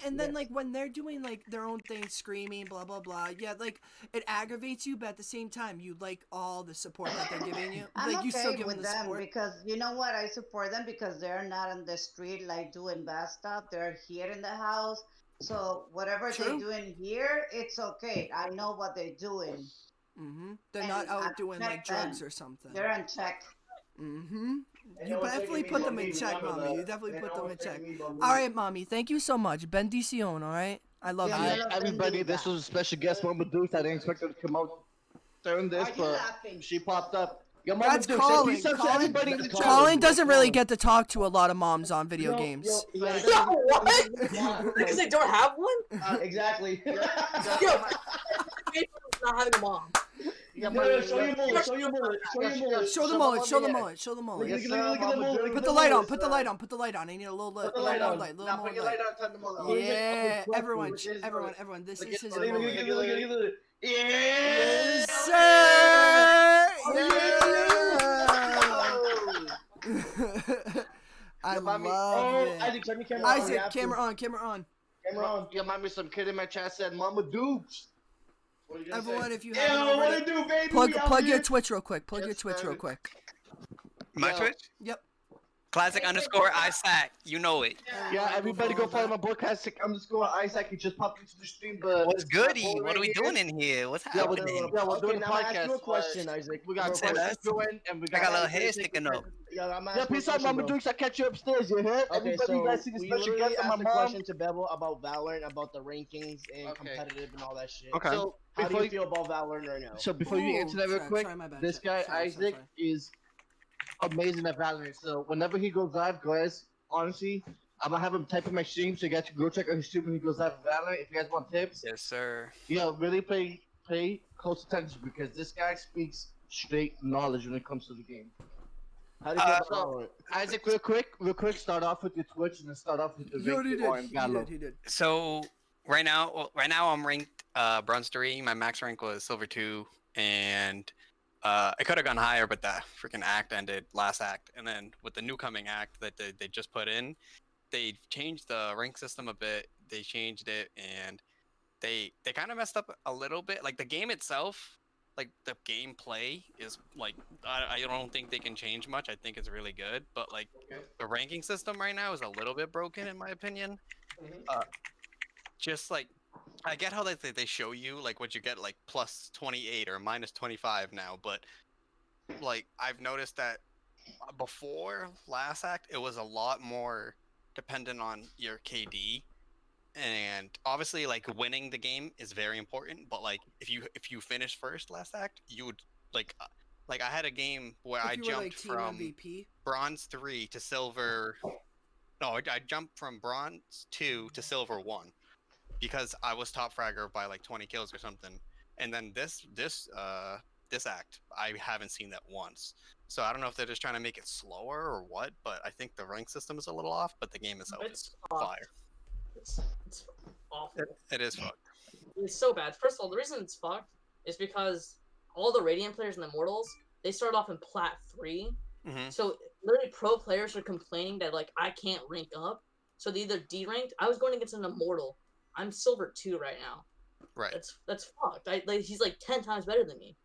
And then Yes. like when they're doing like their own thing, screaming, blah blah blah. Yeah, like it aggravates you, but at the same time, you like all the support that they're giving you. I'm Like you still okay give them with the them support. because you know what? I support them because they're not on the street like doing bad stuff. They're here in the house So whatever True. they're doing here, it's okay. I know what they're doing. They're And not I out doing like respect drugs them. or something. They're in check. You know what's definitely taking put me, them in Mommy? check, Remember mommy. that. You definitely They put know them in what's check. taking me, Mommy. All right, mommy. Thank you so much. Bendición, all right? I love Dios you. me los Everybody, bendiga. this was a special guest, Mama Dukes. I didn't expect her to come out during this, Why are you but laughing? she popped up. Yo, Mama That's Dukes, say Colin. peace out to everybody in the chat. Colin doesn't really get to talk to a lot of moms on video games. Yeah, he Yo, doesn't- what? he doesn't want- Because they don't have one? Exactly. Yo, not having a mom. Yeah, No, show your mullet. Show your mullet. Show your mullet. Show the mullet. Show the mullet. Show the mullet. Yes, Look at the mullet. Put the light on. Put the light on. Put the light on. I need a little light. Put the light on. Little Now more put your light. light on, turn the mullet on. Yeah, Look, everyone, look, look, everyone. This look, is his look, look, mullet. look, look. Yes, Yeah! sir. I Yeah, mommy. love it. Isaac, turn your camera on. Isaac, You have to. camera on. Camera on. Camera on. Yeah, mommy, some kid in my chat said, Mama Dukes. What are you gonna Everyone, say? if you Ew, haven't what already, it do, baby? plug We out your here. Twitch real quick. Plug Yes, your Twitch sir. real quick. My Yo. Twitch? Yep. Classic underscore Isaac. You know it. Yeah, everybody go follow my boy Classic underscore Isaac. He just popped into the stream, but What's this goody? boy What right are we here- doing in here? What's Yeah, we're, happening? yeah, we're Okay, doing a now I'm gonna ask podcast. you a question, Isaac. We got Real Say questions that. going, and we I got a little Isaac hair sticking up. Yeah, I'm Yeah, asking peace a out, question, Mama bro. Dukes. I catch you upstairs, you heard? Okay, Everybody, so you guys see the we special literally guest on my asked a mom? question to Bevel about Valorant, about the rankings and Okay. competitive and all that shit. Okay. So How do before you feel about Valorant right now? So before you Ooh, answer that real sorry, quick, sorry, my bad. this guy Sorry. Isaac is amazing at Valorant. So whenever he goes live, guys, honestly, I'm gonna have him type in my stream so you guys can go check out his stream when he goes live for Valorant. If you guys want tips, Yes, sir. really pay close attention because this guy speaks straight knowledge when it comes to the game. How do you feel about so- Valorant? Isaac, real quick, start off with your Twitch and then start off with the He already rank you are in did. Valorant. He did. So right now I'm ranked bronze 3. My max rank was silver 2, and I could have gone higher, but the freaking act ended last act, and then with the new coming act that they just put in, they changed the rank system a bit. They changed it, and they kind of messed up a little bit. Like the game itself, like the gameplay is like I don't think they can change much. I think it's really good, but like the ranking system right now is a little bit broken in my opinion. Just like I get how they show you like what you get like plus 28 or minus 25 now, but like I've noticed that before last act it was a lot more dependent on your KD, and obviously like winning the game is very important, but like if you finish first last act you would like I had a game where I If you were jumped like team from MVP. bronze 3 to silver. No, I jumped from bronze 2 to silver 1 because I was top fragger by like 20 kills or something. And then this act, I haven't seen that once. So I don't know if they're just trying to make it slower or what, but I think the rank system is a little off, but the game itself It's is fucked. fire. It's awful. It is fucked. It's so bad. First of all, the reason it's fucked is because all the Radiant players and the Immortals, they start off in Plat 3. Mm-hmm. So literally pro players are complaining that like I can't rank up. So they either D-ranked. I was going against an Immortal. I'm silver 2 right now. Right. That's fucked. He's like 10 times better than me.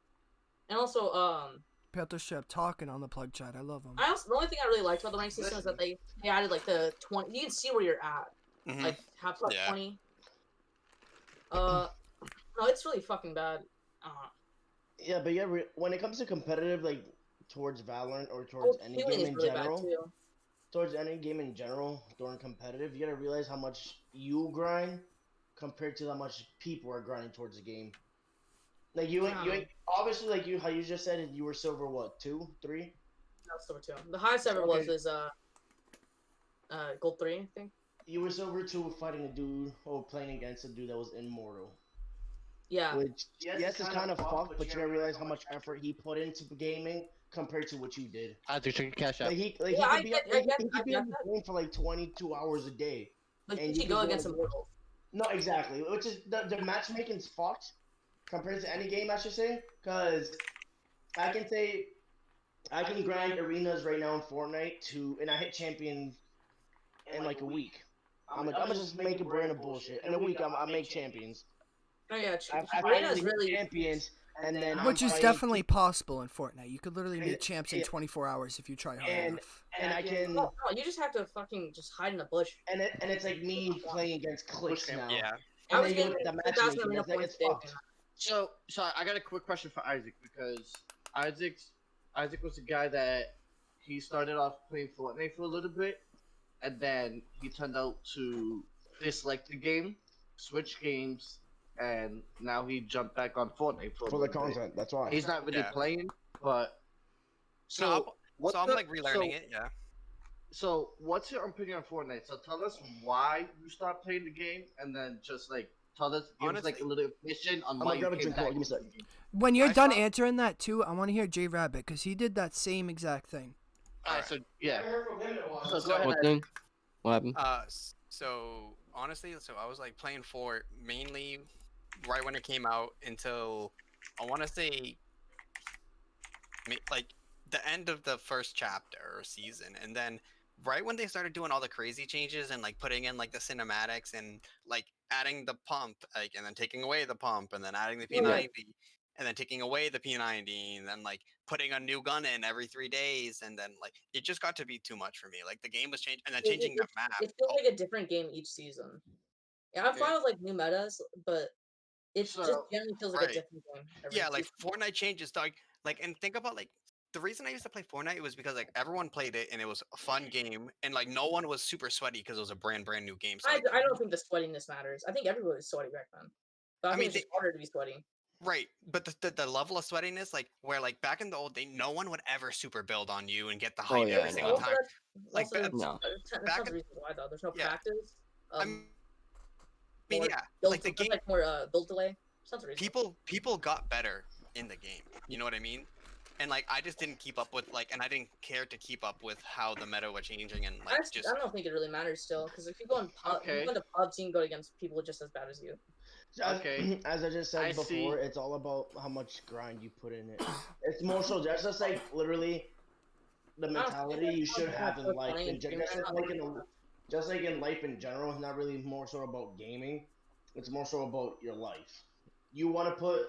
And also, Peter Shep talking on the plug chat. I love him. the only thing I really liked about the rank system is that they added like the 20. You can see where you're at. Mm-hmm. Like half plus Yeah. 20. No, it's really fucking bad. Yeah, but yeah, when it comes to competitive, like towards Valorant or towards any Healing game is in really general, bad too. towards any game in general, during competitive, you gotta realize how much you grind compared to how much people are grinding towards the game. Like you ain't obviously like how you just said you were silver what 2, 3? No, silver 2. The highest ever Okay. was gold 3, I think. You were silver 2 fighting a dude or playing against a dude that was immortal. Yeah. Which yes, it's kind of fucked, but you gotta realize how much effort he put into gaming compared to what you did. I have to check your cash out. Like he I could be, get he could be that. on the game for like 22 hours a day. Like and you you should go can go against against- Immortals. No, exactly. Which is the matchmaking's fucked compared to any game, I should say. Because I can say I can grind arenas right now in Fortnite and I hit champion in like a week. I'm just making brand of bullshit. In a week, I make champions. Oh yeah, I Arena's hit really champions and then Which I'm is fighting definitely possible in Fortnite. You could literally meet champs in yeah. 24 hours if you try hard and enough. and I can No, you just have to fucking just hide in the bush. and it's like me playing against clicks now. Yeah. I And was then you getting look at the 2,000 matchmaking, arena it's like points it's today. fucked. So I got a quick question for Isaac because Isaac was the guy that he started off playing Fortnite for a little bit, and then he turned out to dislike the game, switch games, and now he jumped back on Fortnite for a For the little bit. content, that's why. He's not really Yeah. playing, but So I'm like relearning it. Yeah. So what's your opinion on Fortnite? So tell us why you stopped playing the game, and then just like give us like Honestly- a little information on I'm why gonna you grab a came drink. back. Give me a sec. into the game. When you're I done saw- answering that too, I want to hear JRabbit because he did that same exact thing. Alright, so yeah. So So- go ahead. What thing? What happened? So honestly, I was like playing for mainly right when it came out until I want to say like the end of the first chapter or season, and then right when they started doing all the crazy changes and like putting in like the cinematics and like adding the pump, like and then taking away the pump and then adding the P90 and then taking away the P90 and then like putting a new gun in every 3 days, and then like it just got to be too much for me. Like the game was changed and then changing the map. It feels like a different game each season. Yeah, I'm fine with like new metas, but it just So- generally feels like right. a different game. every Yeah, like season. Fortnite changes, like and think about like the reason I used to play Fortnite was because like everyone played it and it was a fun game and like no one was super sweaty because it was a brand new game. So like, I don't think the sweatiness matters. I think everybody was sweaty back then. But I, I think mean, it's just harder to be sweaty. right, but the level of sweatiness, like where like back in the old day, no one would ever super build on you and get the hype yeah, every no. single time. Like, Also, No. there's back tons in- of reasons why though. There's no yeah. practice. I mean, more yeah, build, like the there's, game, like more build delay. Tons of reasons. people got better in the game. You know what I mean? And like I just didn't keep up with like, and I didn't care to keep up with how the meta was changing and like just. I don't think it really matters still, because if you go in pub, if you go into pubs, you can go against people just as bad as you. Okay. As I just said I before, see. it's all about how much grind you put in it. It's more so just like literally the mentality you should have in life. Just like in life in general, it's not really more so about gaming. It's more so about your life. You want to put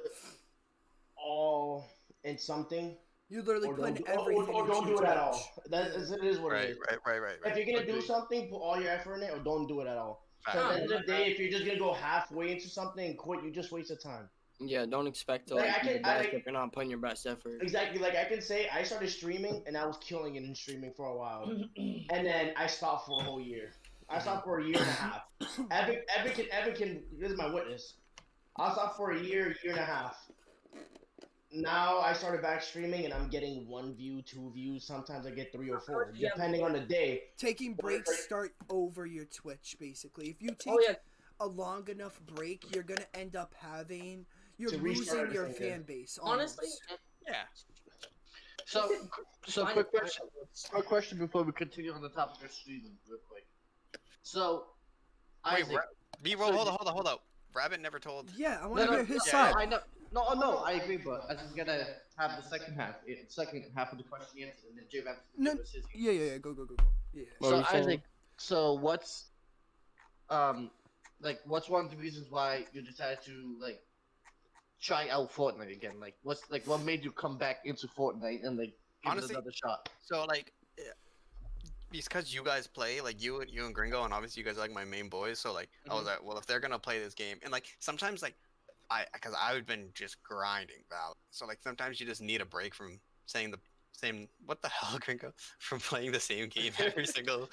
all in something. You literally Or put in don't, everything. or don't do it at all. That is, it is what Right, it is. right. If you're gonna do something, put all your effort in it, or don't do it at all. Fact. So at the end of the day, if you're just gonna go halfway into something and quit, you just wasted time. Yeah, don't expect to Like, like I be the can- best like- if you're not putting your best effort. Exactly. Like I can say, I started streaming and I was killing it in streaming for a while, and then I stopped for a whole year. I stopped for a year and a half. Evan can. This is my witness. I stopped for a year and a half. Now I started back streaming and I'm getting 1 view, 2 views. Sometimes I get 3 or 4, depending on the day. Taking breaks start over your Twitch, basically. If you take a long enough break, you're gonna end up having you're To losing restart your everything fan again. base. Honestly, almost. Yeah. So quick question before we continue on the topic of streaming, real quick. So, Wait, Isaac, B-roll, hold up. Rabbit never told. Yeah, I want to no, hear his yeah, side. I know. No, I agree, but I just gotta have the second half of the question answered, and then JRabbit can No, give us his. yeah, go. Yeah. What So were you saying? Isaac, so what's what's one of the reasons why you decided to like try out Fortnite again? Like what made you come back into Fortnite and like give Honestly, it another shot? So like, because you guys play like you and Gringo, and obviously you guys are like my main boys. So like, I was like, well, if they're gonna play this game, and like sometimes like because I've been just grinding Valorant. So like sometimes you just need a break from saying the same. What the hell, Gringo? From playing the same game every single.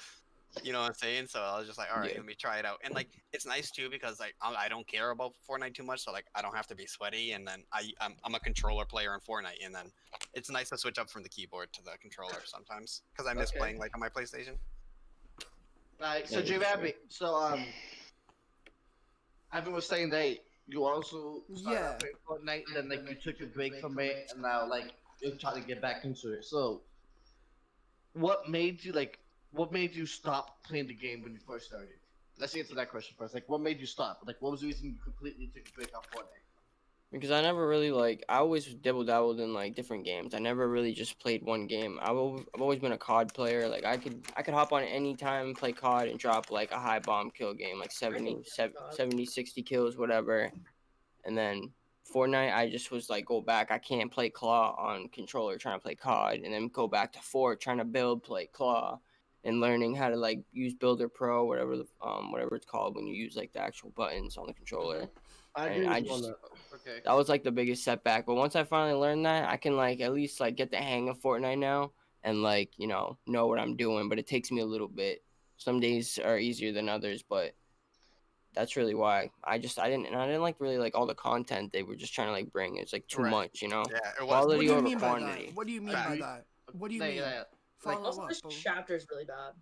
You know what I'm saying? So I was just like, all right, Yeah. let me try it out. And like, it's nice too because like I don't care about Fortnite too much, so like I don't have to be sweaty. And then I'm a controller player in Fortnite, and then it's nice to switch up from the keyboard to the controller sometimes because I miss playing like on my PlayStation. Alright, so JRabbit, Ivan was saying that you also started out playing Fortnite, and then like you took a break from it, and now like you're trying to get back into it. So, what made you stop playing the game when you first started? Let's answer that question first. Like, what made you stop? Like, what was the reason you completely took a break off Fortnite? Because I never really like I always dabbled in like different games. I never really just played one game. I've always been a COD player. Like I could hop on any time, play COD, and drop like a high bomb kill game, like 70, 60 kills, whatever. And then Fortnite, I just was like, go back. I can't play Claw on controller trying to play COD, and then go back to Fort trying to play Claw, and learning how to like use Builder Pro, whatever it's called when you use like the actual buttons on the controller. I agree with you on that. Okay. That was like the biggest setback. But once I finally learned that, I can like at least like get the hang of Fortnite now and like, you know what I'm doing. But it takes me a little bit. Some days are easier than others, but that's really why I didn't like really like all the content they were just trying to like bring. It's like too much, you know. Yeah, it was. Quality What do you over mean by quantity. that? What do you mean by that? What do you mean? Follow Also, up. this chapter is really bad.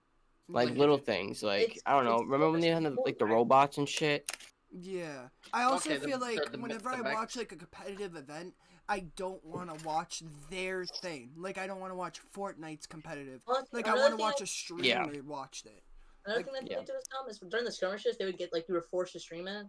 Like little things, like I don't know. Remember when they had like the robots and shit? Yeah, I also Okay, feel like the whenever I watch like a competitive event, I don't want to watch their thing. Like I don't want to watch Fortnite's competitive. Like I want to watch a streamer watch it. Another thing that they did to us dumb is during the skirmishes they would get like you were forced to stream it,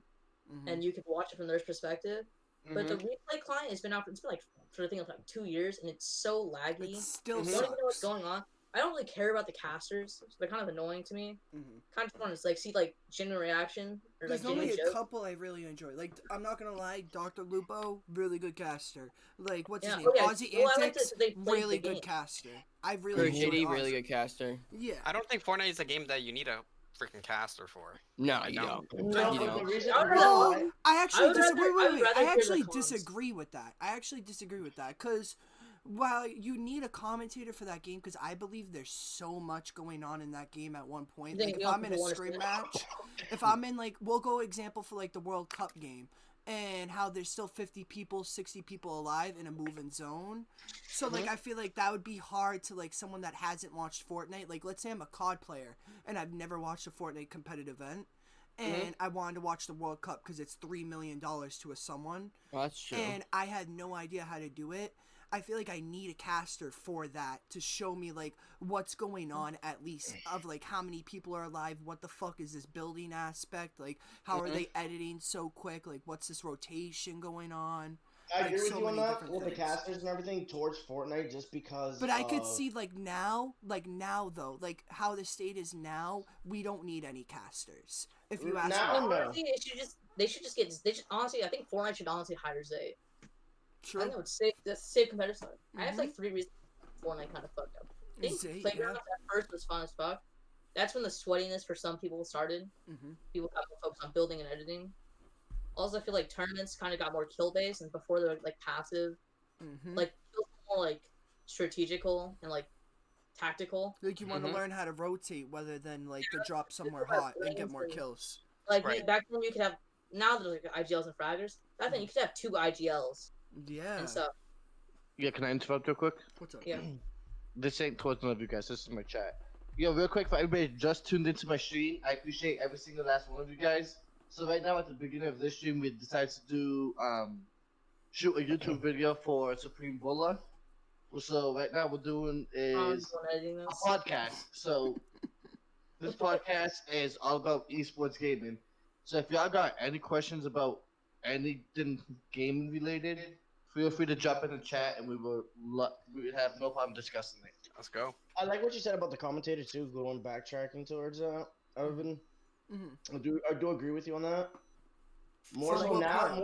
and you could watch it from their perspective. But the replay client has been out. It's been like for I think like 2 years, and it's so laggy. It still I don't even know what's going on. I don't really care about the casters. So they're kind of annoying to me. Kind of want to like see like genuine reaction or like There's only genuine a joke. couple I really enjoy. Like I'm not gonna lie, Dr. Lupo, really good caster. Like what's his name? Okay. Aussie Well, I Antics, like that really good caster. I really enjoy Shitty, Ozzy. really good caster. Yeah. I don't think Fortnite is a game that you need a freaking caster for. No, I you don't. don't. No, You but don't. the reason Well, I actually disagree. Wait. I hear the actually cons. disagree with that. I actually disagree with that because while you need a commentator for that game, because I believe there's so much going on in that game at one point. Like if I'm in a stream match, if I'm in like, we'll go example for like the World Cup game. And how there's still 50 people, 60 people alive in a moving zone. So, like, I feel like that would be hard to, like, someone that hasn't watched Fortnite. Like, let's say I'm a COD player, and I've never watched a Fortnite competitive event. And I wanted to watch the World Cup because it's $3 million to a someone. Well, that's true. And I had no idea how to do it. I feel like I need a caster for that to show me like what's going on at least of like how many people are alive, what the fuck is this building aspect, like how are they editing so quick, like what's this rotation going on. I like, agree with so you on many that different with the things. casters and everything towards Fortnite just because. But I could see like now though, like how the state is now, we don't need any casters. If you ask me. Honestly, they should just get. They should honestly. I think Fortnite should honestly hire Zay. True. I think it would save competitive side. I have like 3 reasons Fortnite kind of fucked up. I think Playground at first was fun as fuck. That's when the sweatiness for some people started. People got more focused on building and editing. Also, I feel like tournaments kind of got more kill based, and before they were like passive, like more like strategical and like tactical. Like you want to learn how to rotate, rather than like to drop somewhere hot and get more kills. Like back then, you could have now there's like IGLs and fraggers. Back then, you could have 2 IGLs. Yeah. And stuff. Yeah, can I interrupt real quick? What's up? Yeah. This ain't towards none of you guys. This is my chat. Yo, real quick for everybody just tuned into my stream. I appreciate every single last one of you guys. So right now at the beginning of this stream, we decided to do shoot a YouTube video for Supreme Bulla. So right now we're doing is a podcast. So this podcast is all about esports gaming. So if y'all got any questions about anything gaming related, feel free to drop in the chat, and we would have no problem discussing it. Let's go. I like what you said about the commentator too. Going backtracking towards Evan. I do agree with you on that. More so now,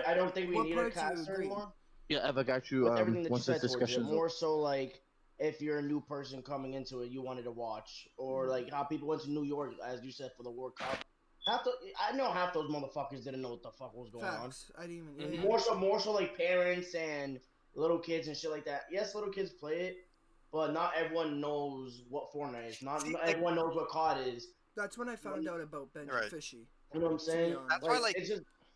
I don't think we need a caster anymore. Yeah, Ev, I got you. With everything that you once said this towards it, discussion more so like if you're a new person coming into it, you wanted to watch, or like how people went to New York, as you said, for the World Cup. I know half those motherfuckers didn't know what the fuck was going on. I didn't even. More so like parents and little kids and shit like that. Yes, little kids play it, but not everyone knows what Fortnite is. Not everyone knows what COD is. That's when I found out about Benji Fishy. You know what I'm saying? That's why, like,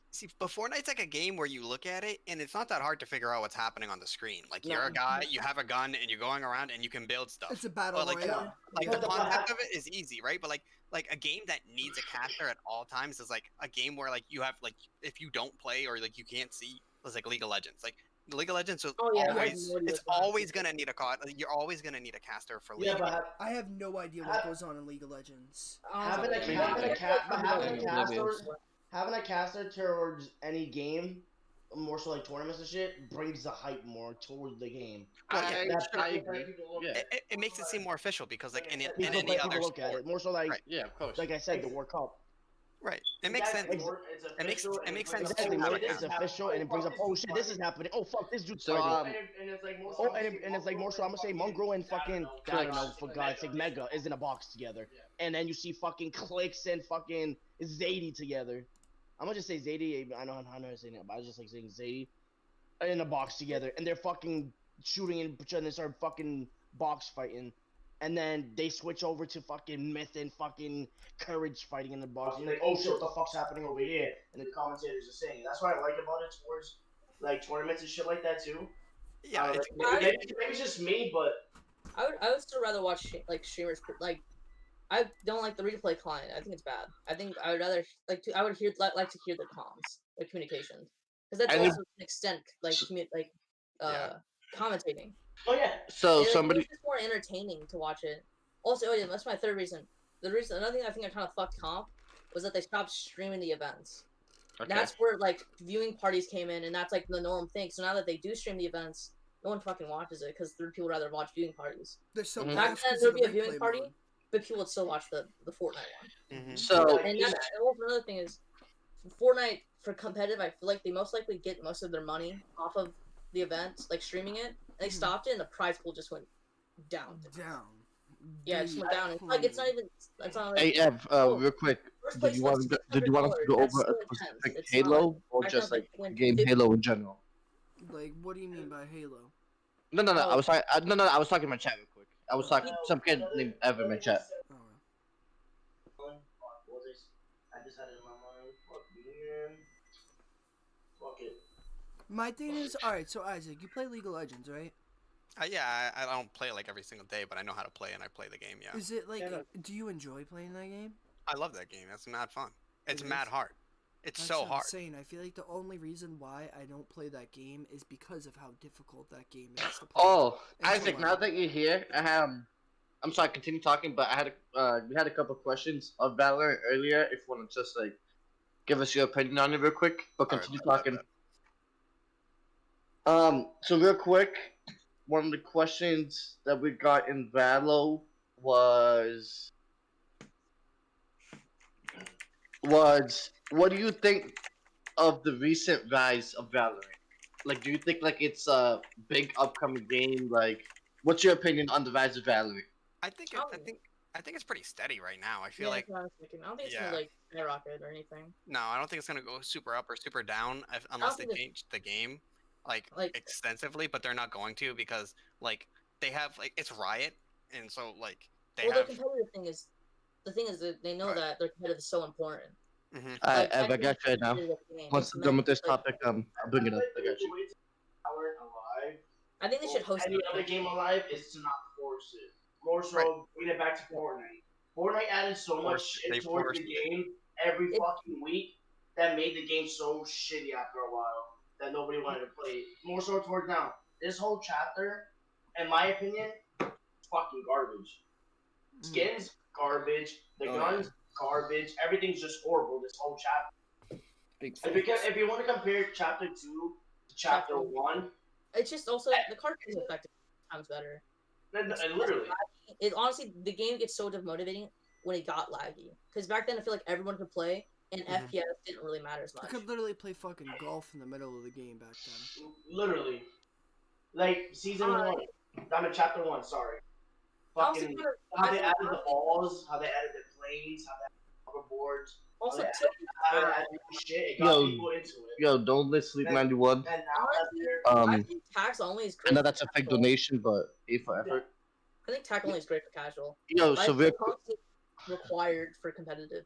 see, but Fortnite's like a game where you look at it, and it's not that hard to figure out what's happening on the screen. Like, you're a guy, you have a gun, and you're going around, and you can build stuff. It's a battle royale. Like, the concept of it is easy, right? But, like a game that needs a caster at all times is, like, a game where, like, you have, like, if you don't play or, like, you can't see, it's like League of Legends. Like, League of Legends is it's always gonna need a COD. You're always gonna need a caster for League. Yeah, but I have no idea what goes on in League of Legends. Having a caster towards any game, more so like tournaments and shit, brings the hype more towards the game. I agree. It makes it seem more official because like in people any other look at it more so like of course. Like I said, the World Cup. Right. It makes sense. It's It makes sense Exactly, to have Lord. it It's now. official, and it brings up, oh shit, this is happening. Oh fuck, this dude's So fighting. and it's like more. And it's like more so. I'm gonna say Mungro and fucking I don't know, for God's sake, Mega is in a box together, and then you see fucking Clicks and fucking Zadie together. I'm gonna just say Zadie. I know how to say it, but I was just like saying Zadie in a box together, and they're fucking shooting and each other and start fucking box fighting, and then they switch over to fucking Myth and fucking Courage fighting in the box. And you're like, oh shit, what the fuck's happening over here? And the commentators are saying. That's what I like about it towards like tournaments and shit like that too. Yeah, it's, maybe it's just me, but I would still rather watch like streamers like. I don't like the replay client. I think it's bad. I think I would rather I would like to hear the comms, the communication, because that's also to an extent like commentating. oh yeah. So It's just more entertaining to watch it. Also, oh yeah, that's my third reason. Another thing I think I kind of fucked comp was that they stopped streaming the events. Okay. That's where like viewing parties came in, and that's like the norm thing. So now that they do stream the events, no one fucking watches it because people would rather watch viewing parties. There's so back then there'd be a viewing party. Mode. But people would still watch the Fortnite one. Mm-hmm. So, and also another thing is, Fortnite for competitive, I feel like they most likely get most of their money off of the event, like streaming it. And they stopped it, and the prize pool just went down. Yeah, it just went down. It's like it's not even. It's not like. Hey Ev, real quick, did you want us to go over a specific Halo or just like game Halo in general? Like, what do you mean by Halo? No. I was talking. I was talking in my chat real quick. I was talking some kid named Evan in my chat. I just had it in my mind. Fuck man. Fuck it. My thing is, alright, so Isaac, you play League of Legends, right? Yeah, I don't play it like every single day, but I know how to play and I play the game, yeah. Is it like, do you enjoy playing that game? I love that game. It's mad fun. It's mad hard. It's so hard. That's insane. I feel like the only reason why I don't play that game is because of how difficult that game is to play. Oh, Isaac, now that you're here, I'm sorry, continue talking, but we had a couple questions of Valorant earlier. If you want to just like give us your opinion on it real quick, but continue talking. So real quick, one of the questions that we got in Valo was what do you think of the recent rise of Valorant? Like, do you think like it's a big upcoming game? Like, what's your opinion on the rise of Valorant? I think it's pretty steady right now. I feel like I don't think it's gonna like skyrocket or anything. No, I don't think it's gonna go super up or super down unless they change the game like extensively. But they're not going to because like they have like it's Riot, and so like they have. The competitive thing is that they know that their competitive is so important. Mm-hmm. I got you right now. Once I'm done with this topic, I'll bring it up. I got you. I think they should host any other game alive is to not force it. More so, bring it back to Fortnite. Fortnite added so much shit towards the game every fucking week that made the game so shitty after a while that nobody wanted to play it. More so towards now. This whole chapter, in my opinion, is fucking garbage. Skins, garbage. The guns, garbage. Everything's just horrible, this whole chapter. If you want to compare Chapter 2 to Chapter 1... It's just also, the cartridge effect is times better. Literally. It honestly, the game gets so demotivating when it got laggy. Because back then, I feel like everyone could play, and FPS didn't really matter as much. You could literally play fucking golf in the middle of the game back then. Literally. Like, Season 1. I'm in Chapter 1, sorry. Fucking, how they added the balls, how they added the planes, how they added the hoverboards. Also, yo, don't let Sleep 91. I think tax only is great. I know that's a fake donation, but A for effort. I think tax only is great for casual. Yo, so we're required for competitive.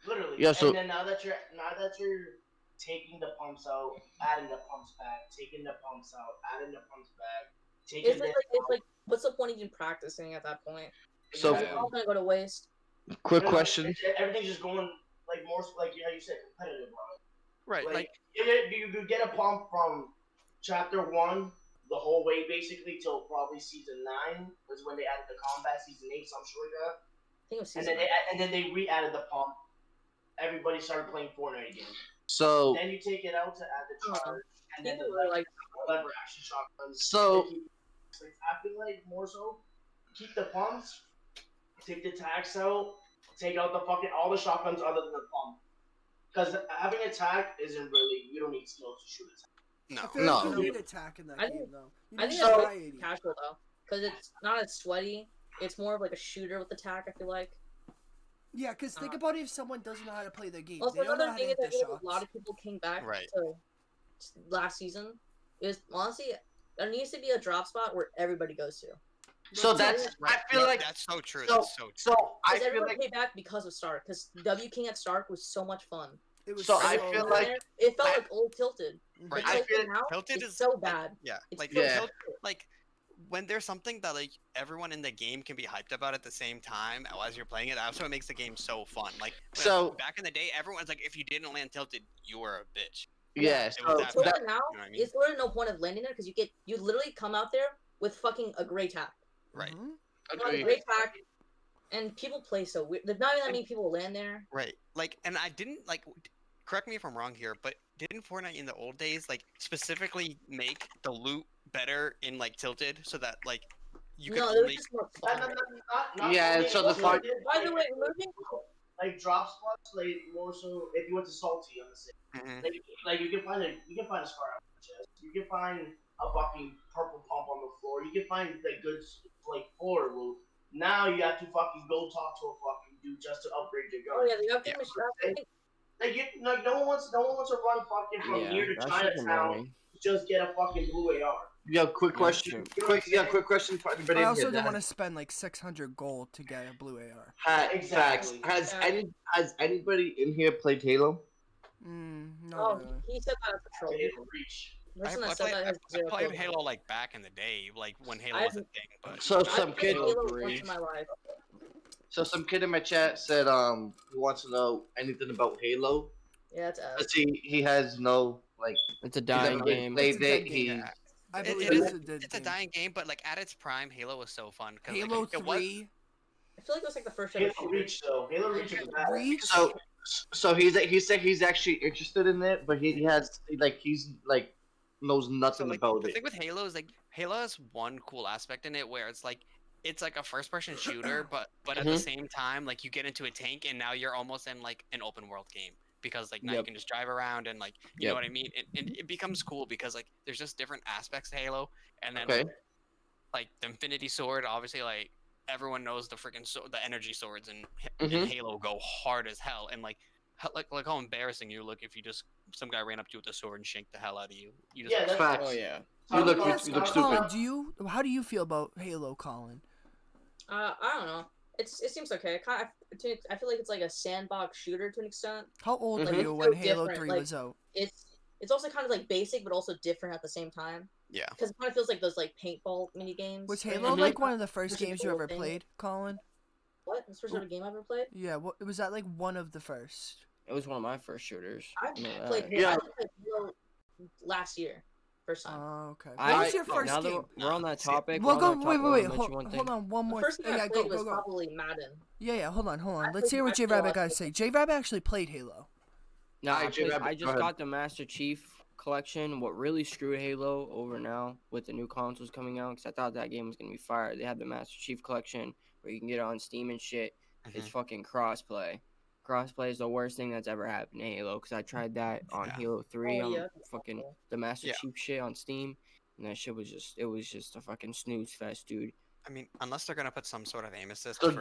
Literally. Yeah, so and then now that you're taking the pumps out, adding the pumps back, taking the pumps out, adding the pumps back, taking it's like what's the point of even practicing at that point? So it's all gonna go to waste. Quick question. Everything's just going like more like how you said competitive, bro. Right. Like you get a pump from Chapter 1 the whole way basically till probably Season 9 was when they added the combat. Season 8, some shit like that. I think it was Season 9. And then they re-added the pump. Everybody started playing Fortnite again. So then you take it out to add the charge, and then like lever action shotguns. So I feel like more so keep the pumps, take the tax out, take out the fucking all the shotguns other than the pump. because having attack isn't really, you don't need skill to shoot attack. No. I feel like you need attack in that game, though. I think it's very casual, though. Because it's not as sweaty. It's more of like a shooter with attack, I feel like. Yeah, because think about it if someone doesn't know how to play their game. Also, they don't know another how thing to is hit I the feel shots. like a lot of people came back Right. to last season. Is honestly, there needs to be a drop spot where everybody goes to. So that's, I feel like that's so true. So, That's so true. so I Because feel everyone like came back because of Stark. Because W King at Stark was so much fun. It was so I feel like it felt like old Tilted. Right. But I feel Tilted now Tilted is is so like, bad. yeah, It's like so Yeah. Tilted, like when there's something that like everyone in the game can be hyped about at the same time as you're playing it. That's what makes the game so fun. Like So- back in the day, everyone's like, if you didn't land Tilted, you were a bitch. yeah. It So was that Tilted bad. now, You know what I mean? it's literally no point of landing there because you literally come out there with fucking a great tack. Right. Mhm. You have a Agreed. great tack, and people play so weird. There's not even that many people land there. Right. Like, and I didn't like. Correct me if I'm wrong here, but didn't Fortnite in the old days like specifically make the loot better in like Tilted so that like you could No, they were only just more No, fun. no, no, not Yeah, only so the was fun- it, By the way, moving. like drop spots, like more so if you went to Salty on the city. Mhm. Like you can find a scar on the chest. You can find a fucking purple pump on the floor. You can find like good like floor loot. Now you have to fucking go talk to a fucking dude just to upgrade your gun. Oh yeah, the upgrade machine. Like no one wants to run fucking from Yeah, here to that's just Chinatown annoying. to just get a fucking blue AR. Yeah, quick Yeah, question. true. Quick question for everybody. I in also here. don't want to spend like 600 gold to get a blue AR. Exactly. Has Yeah. has anybody in here played Halo? No. Oh, really. he said that at patrol. Halo Reach. The person that said that has I zero played kills. Halo like back in the day, like when Halo I was a haven't- thing. But So I've some played kid, Halo three. once in my life. so some kid in my chat said he wants to know anything about Halo. Yeah, it's But he has no like. It's a He's dying never game. played It's a dead it. game. yeah, I it believe is. it's a dead It's a game. dying game, but like at its prime, Halo was so fun. 'Cause, Halo like, it was, 3. I feel like it was like the first ever Halo Reach though. Halo Reach is bad. Reach? So he said he's actually interested in it, but he has he's knows so nothing like about the it. thing with Halo is like Halo has one cool aspect in it where it's like a first person shooter, but at the Mhm. same time like you get into a tank and now you're almost in like an open world game because like now you Yep. can just drive around and like you know what I mean. And it becomes cool because like there's just different aspects to Halo, and then Okay. like the Infinity Sword, obviously like everyone knows the freaking the energy swords in Mhm. Halo go hard as hell, and like how embarrassing you look if you just some guy ran up to you with a sword and shanked the hell out of you. You just Yeah, that's Facts. Oh yeah. You look Colin, stupid. how do you feel about Halo, Colin? I don't know. It seems okay. I feel like it's like a sandbox shooter to an extent. How old Mhm. were you It's when so Halo different, 3 like- was out? It's also kind of like basic, but also different at the same time. Yeah. Because it kind of feels like those like paintball mini games. Was I mean, Halo Mhm. like one of the first Which is games you the ever thing. played, Colin? What? This first ever game I ever played? Yeah, was that like one of the first? It was one of my first shooters. I I know played that. Halo. Yeah. I played Halo last year, first time. Oh, okay. I- What was your first now that game? we're on that topic. Well, we're go. on that Wait, topic, wait, I wait. wanna mention one thing. Hold on. One The more. first game I Yeah, played go, was go. probably Madden. Yeah. Hold on. I Let's hear what played- I JRabbit played got to say. JRabbit actually played Halo. No, Alright, J-Rabbit, I go just ahead. got the Master Chief collection. What really screwed Halo over now with the new consoles coming out, because I thought that game was gonna be fire. They had the Master Chief collection where you can get it on Steam and shit. It's fucking crossplay. Crossplay is the worst thing that's ever happened in Halo, because I tried that on Yeah. Halo 3 Oh, on yeah. fucking the Master Yeah. Chief shit on Steam, and that shit was just a fucking snooze fest, dude. I mean, unless they're gonna put some sort of aim assist So-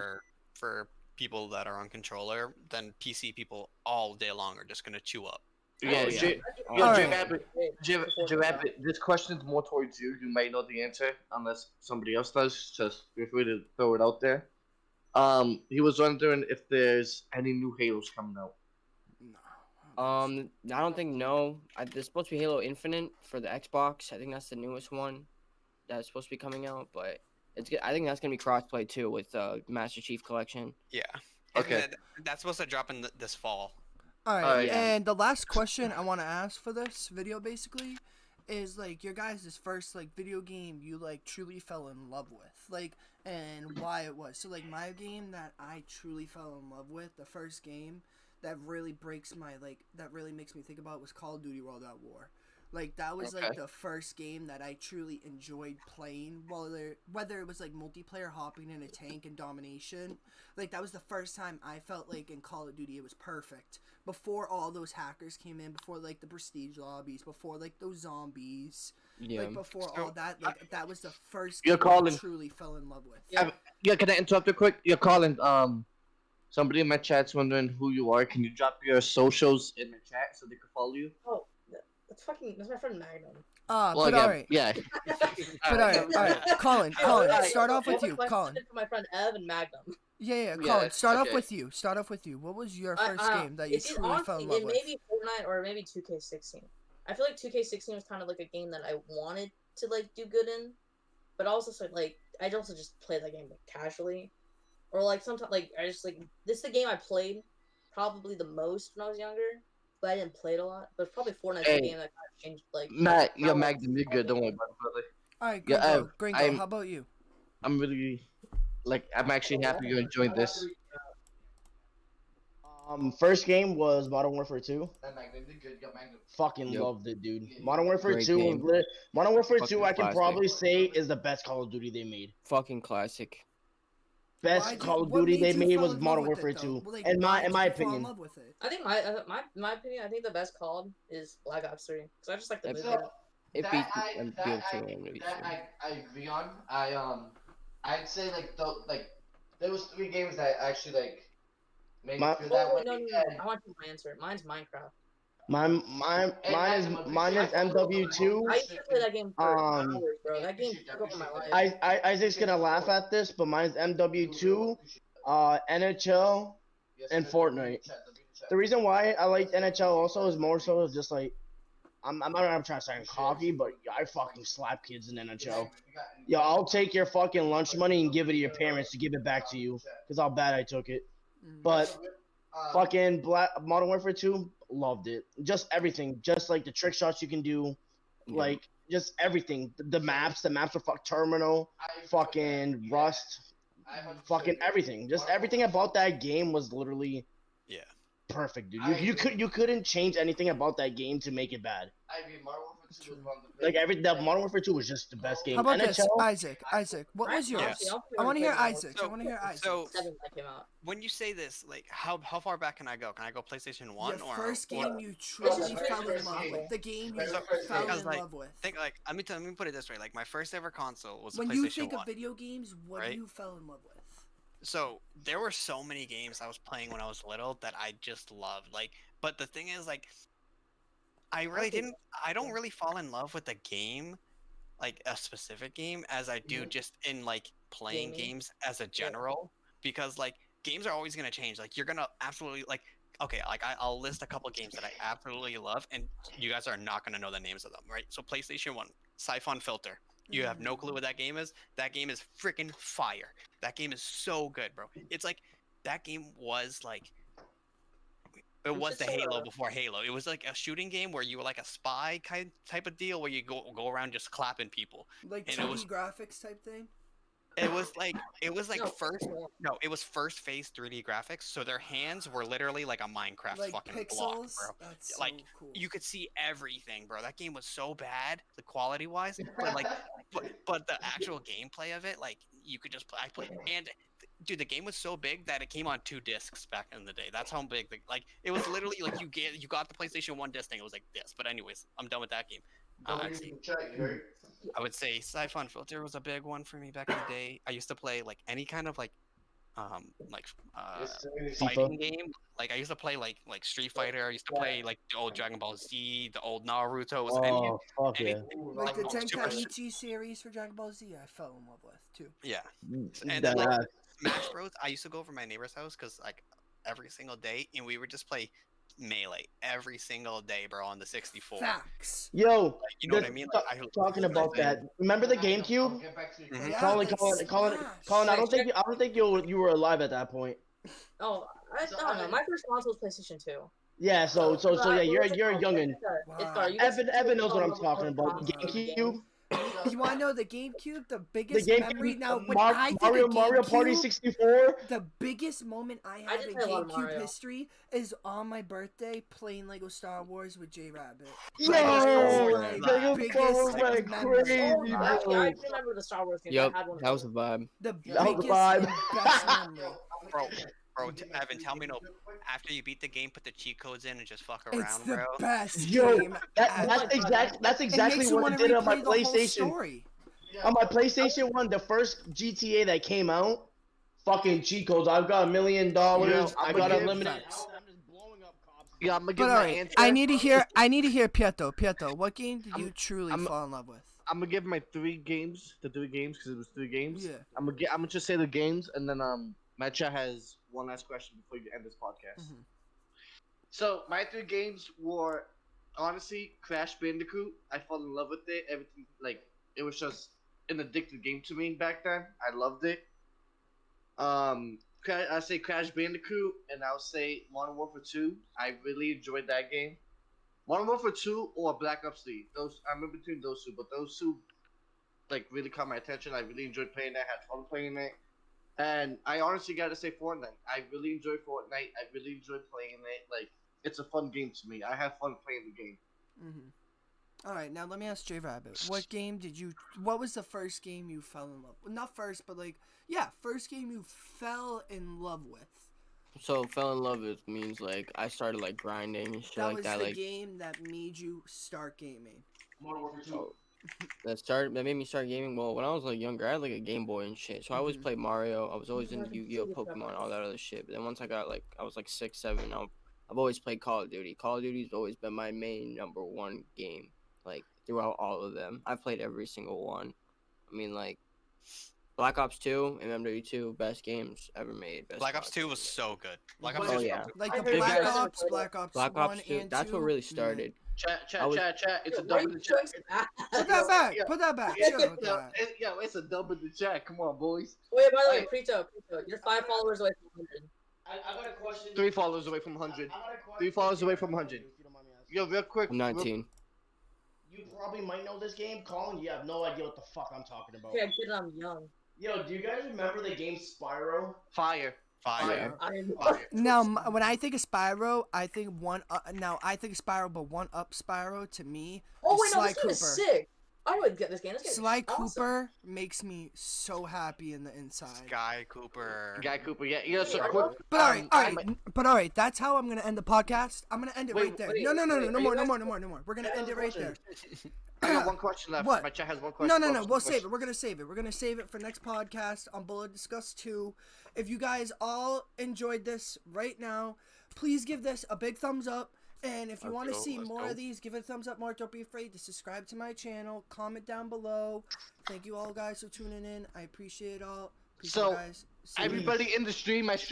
for people that are on controller, then PC people all day long are just gonna chew up. Yeah, Oh, J- yeah. Yo, Alright. J-Rabbit, this question's more towards you. You may know the answer, unless somebody else does. Just feel free to throw it out there. He was wondering if there's any new Halos coming out. No. I don't think no. There's supposed to be Halo Infinite for the Xbox. I think that's the newest one that's supposed to be coming out. But I think that's gonna be crossplay too with Master Chief Collection. Yeah. Okay. And that's supposed to drop in this fall. All right. Alright. Yeah. And the last question I want to ask for this video basically is like your guys' first like video game you like truly fell in love with, like, and why it was. So like my game that I truly fell in love with, the first game that really breaks my that really makes me think about was Call of Duty World at War. Like that was Okay. like the first game that I truly enjoyed playing. Whether it was like multiplayer, hopping in a tank and domination, like that was the first time I felt like in Call of Duty it was perfect. Before all those hackers came in, before like the prestige lobbies, before like those zombies, Yeah. like before all that, like that was the first You're game I calling. truly fell in love with. Yeah, can I interrupt you quick? You're calling. Somebody in my chat's wondering who you are. Can you drop your socials in the chat so they can follow you? Oh, that's my friend Magnum. But alright. Yeah. But alright. Colin, start off with you, Colin. For my friend Ev and Magnum. Yeah, Colin, start off with you. What was your first game that you truly fell in love with? Maybe Fortnite or maybe 2K16. I feel like 2K16 was kind of like a game that I wanted to like do good in, but also like I'd also just play that game like casually, or like sometimes like I just like this is the game I played probably the most when I was younger, but I didn't play it a lot. But probably Fortnite's the game that kind of changed like. Matt, you're Magnum. You're good. Don't worry about it, brother. All right, Gringo, how about you? I'm really, I'm actually happy you're enjoying this. First game was Modern Warfare 2. Fucking loved it, dude. Modern Warfare 2 was lit. Modern Warfare 2, I can probably say is the best Call of Duty they made. Fucking classic. Best Call of Duty they made was Modern Warfare 2. In my opinion. I think my opinion. I think the best called is Black Ops 3 because I just like the movie. It beat BO2 I agree on. I'd say there was 3 games that actually made me feel that way. No. I want my answer. Mine's Minecraft. Mine is MW2. I used to play that game for hours, bro. That game took over my life. Isaac's gonna laugh at this, but mine's MW2, NHL, and Fortnite. The reason why I like NHL also is more so just like I'm not trying to sound cocky, but I fucking slap kids in NHL. Yo, I'll take your fucking lunch money and give it to your parents to give it back to you because how bad I took it. But fucking Modern Warfare 2, loved it. Just everything, just like the trick shots you can do, like just everything. The maps were Terminal, fucking Rust, fucking everything. Just everything about that game was literally perfect, dude. You couldn't change anything about that game to make it bad. I agree. Modern Warfare 2 was one of the That Modern Warfare 2 was just the best game. How about NHL, this, Isaac? What was yours? I want to hear Isaac. So when you say this, like, how far back can I go? Can I go PlayStation 1 or first game you truly fell in love with? The game you fell in love with. Think let me put it this way. Like my first ever console was when PlayStation 1. When you think of video games, what do you fell in love with? So there were so many games I was playing when I was little that I just loved. Like, but the thing is, like, I don't really fall in love with a game, like a specific game, as I do just in like playing games as a general, because like games are always gonna change. Like you're gonna absolutely like, okay, like I'll list a couple games that I absolutely love, and you guys are not gonna know the names of them, right? So PlayStation 1, Siphon Filter. You have no clue what that game is. That game is freaking fire. That game is so good, bro. It's like that game was like it was the Halo before Halo. It was like a shooting game where you were like a spy type of deal where you go around just clapping people. Like 2D graphics type thing? It was first phase 3D graphics, so their hands were literally like a Minecraft like fucking pixels? block, bro. That's like so cool. You could see everything, bro. That game was so bad, the quality wise, but like, but the actual gameplay of it, like you could just play. And dude, the game was so big that it came on 2 discs back in the day. That's how big. It was literally like you got the PlayStation 1 disc thing. It was like this. But anyways, I'm done with that game. I would say Siphon Filter was a big one for me back in the day. I used to play like any kind of fighting game. Like I used to play like Street Fighter. I used to play like the old Dragon Ball Z, the old Naruto. Like the Tenkaichi series for Dragon Ball Z, I fell in love with too. Yeah, and then like Smash Bros. I used to go over my neighbor's house because like every single day, and we would just play Melee every single day, bro, on the 64. Facts. Yo, like, you know what I mean? Like, talking about that. Remember the GameCube? Colin, I don't think you were alive at that point. Oh, I don't know. My first console was PlayStation 2. Yeah, so yeah, you're a youngin. Wow. Evan knows what I'm talking about. GameCube. You want to know the GameCube? The The biggest GameCube, memory. Now, when Mar- I think Mario of Mario Party GameCube, 64. the biggest moment I I have did in play a lot of GameCube Mario. history is on my birthday playing Lego Star Wars with JRabbit. Yo, my Lego biggest Star Wars went memory. crazy, Oh, actually, bro. I remember the Star Wars games. Yep, I had one of that was those. a vibe. The That was biggest the vibe. and best memory. Bro, Evan, tell me no. After you beat the game, put the cheat codes in and just fuck It's around, the bro. best Yo, game. that's exactly it what I did on my replay the whole PlayStation. story. On my PlayStation 1, the first GTA that came out, fucking cheat codes. I've got $1 million. Yo, I I'ma got give- unlimited. Facts. I'm just blowing up cops. Yeah, I'm gonna give But my alright, answer. I need to hear Prieto. Prieto, what game did you truly I'm- fall in love with? I'm gonna give my 3 games. The 3 games because it was 3 games. Yeah. I'm gonna just say the games and then my chat has one last question before you end this podcast. Mhm. So my 3 games were honestly Crash Bandicoot. I fell in love with it. Everything it was just an addictive game to me back then. I loved it. I say Crash Bandicoot, and I'll say Modern Warfare 2. I really enjoyed that game. Modern Warfare 2 or Black Ops 3. I'm in between those two, but those two really caught my attention. I really enjoyed playing it. Had fun playing it. And I honestly gotta say Fortnite. I really enjoy Fortnite. I really enjoy playing it. It's a fun game to me. I have fun playing the game. Mm-hmm. All right, now let me ask JRabbit. What was the first game you fell in love with? Not first, but first game you fell in love with. So fell in love with means I started grinding and shit That like was that. the game that made you start gaming. Modern Warfare 2. That made me start gaming. Well, when I was younger, I had a Game Boy and shit. So I always played Mario. I was always into Yu-Gi-Oh, Pokemon, all that other shit. But then once I got I was 6, 7. I've always played Call of Duty. Call of Duty's always been my main #1 game. Throughout all of them, I've played every single one. I mean, Black Ops 2 and MW2, best games ever made. Black Ops 2 was so good. Black Ops Oh 2 was yeah. so good. Like I the heard Black that. Ops, Black Ops Black 1 Ops 2. and 2. That's what really started. Chat. It's a Why dub you in the chat. choice that? Put that back. Yeah. Put that back. Yeah, Chill with that. it's a dub in the chat. Come on, boys. Wait, by the way, Prieto, you're 5 followers away from 100. I got a question. 3 followers away from 100. 3 followers away from 100. Yo, real quick. I'm 19. You probably might know this game, Colin. You have no idea what the fuck I'm talking about. Yeah, kid, I'm young. Yo, do you guys remember the game Spyro? Fire. Fire. Now, when I think of Spyro, I think I think of Spyro, but one up Spyro to me. Oh is wait, no, Sly this game is Cooper. sick. I would get this game. This game Sly is awesome. Cooper makes me so happy in the inside. Guy Cooper. Guy Cooper, yeah. So Yeah. quick. But all right. That's how I'm gonna end the podcast. I'm gonna end it right there. wait, No wait, more. We're gonna end it right there. I got one question left. What? My chat has one question. No. We'll save it. We're gonna save it. We're gonna save it for next podcast on Bulla Discuss 2. If you guys all enjoyed this right now, please give this a big thumbs up. And if you want to see more of these, give it a thumbs up more. Don't be afraid to subscribe to my channel. Comment down below. Thank you all guys for tuning in. I appreciate it all. Peace out, guys. See you. Everybody in the stream, my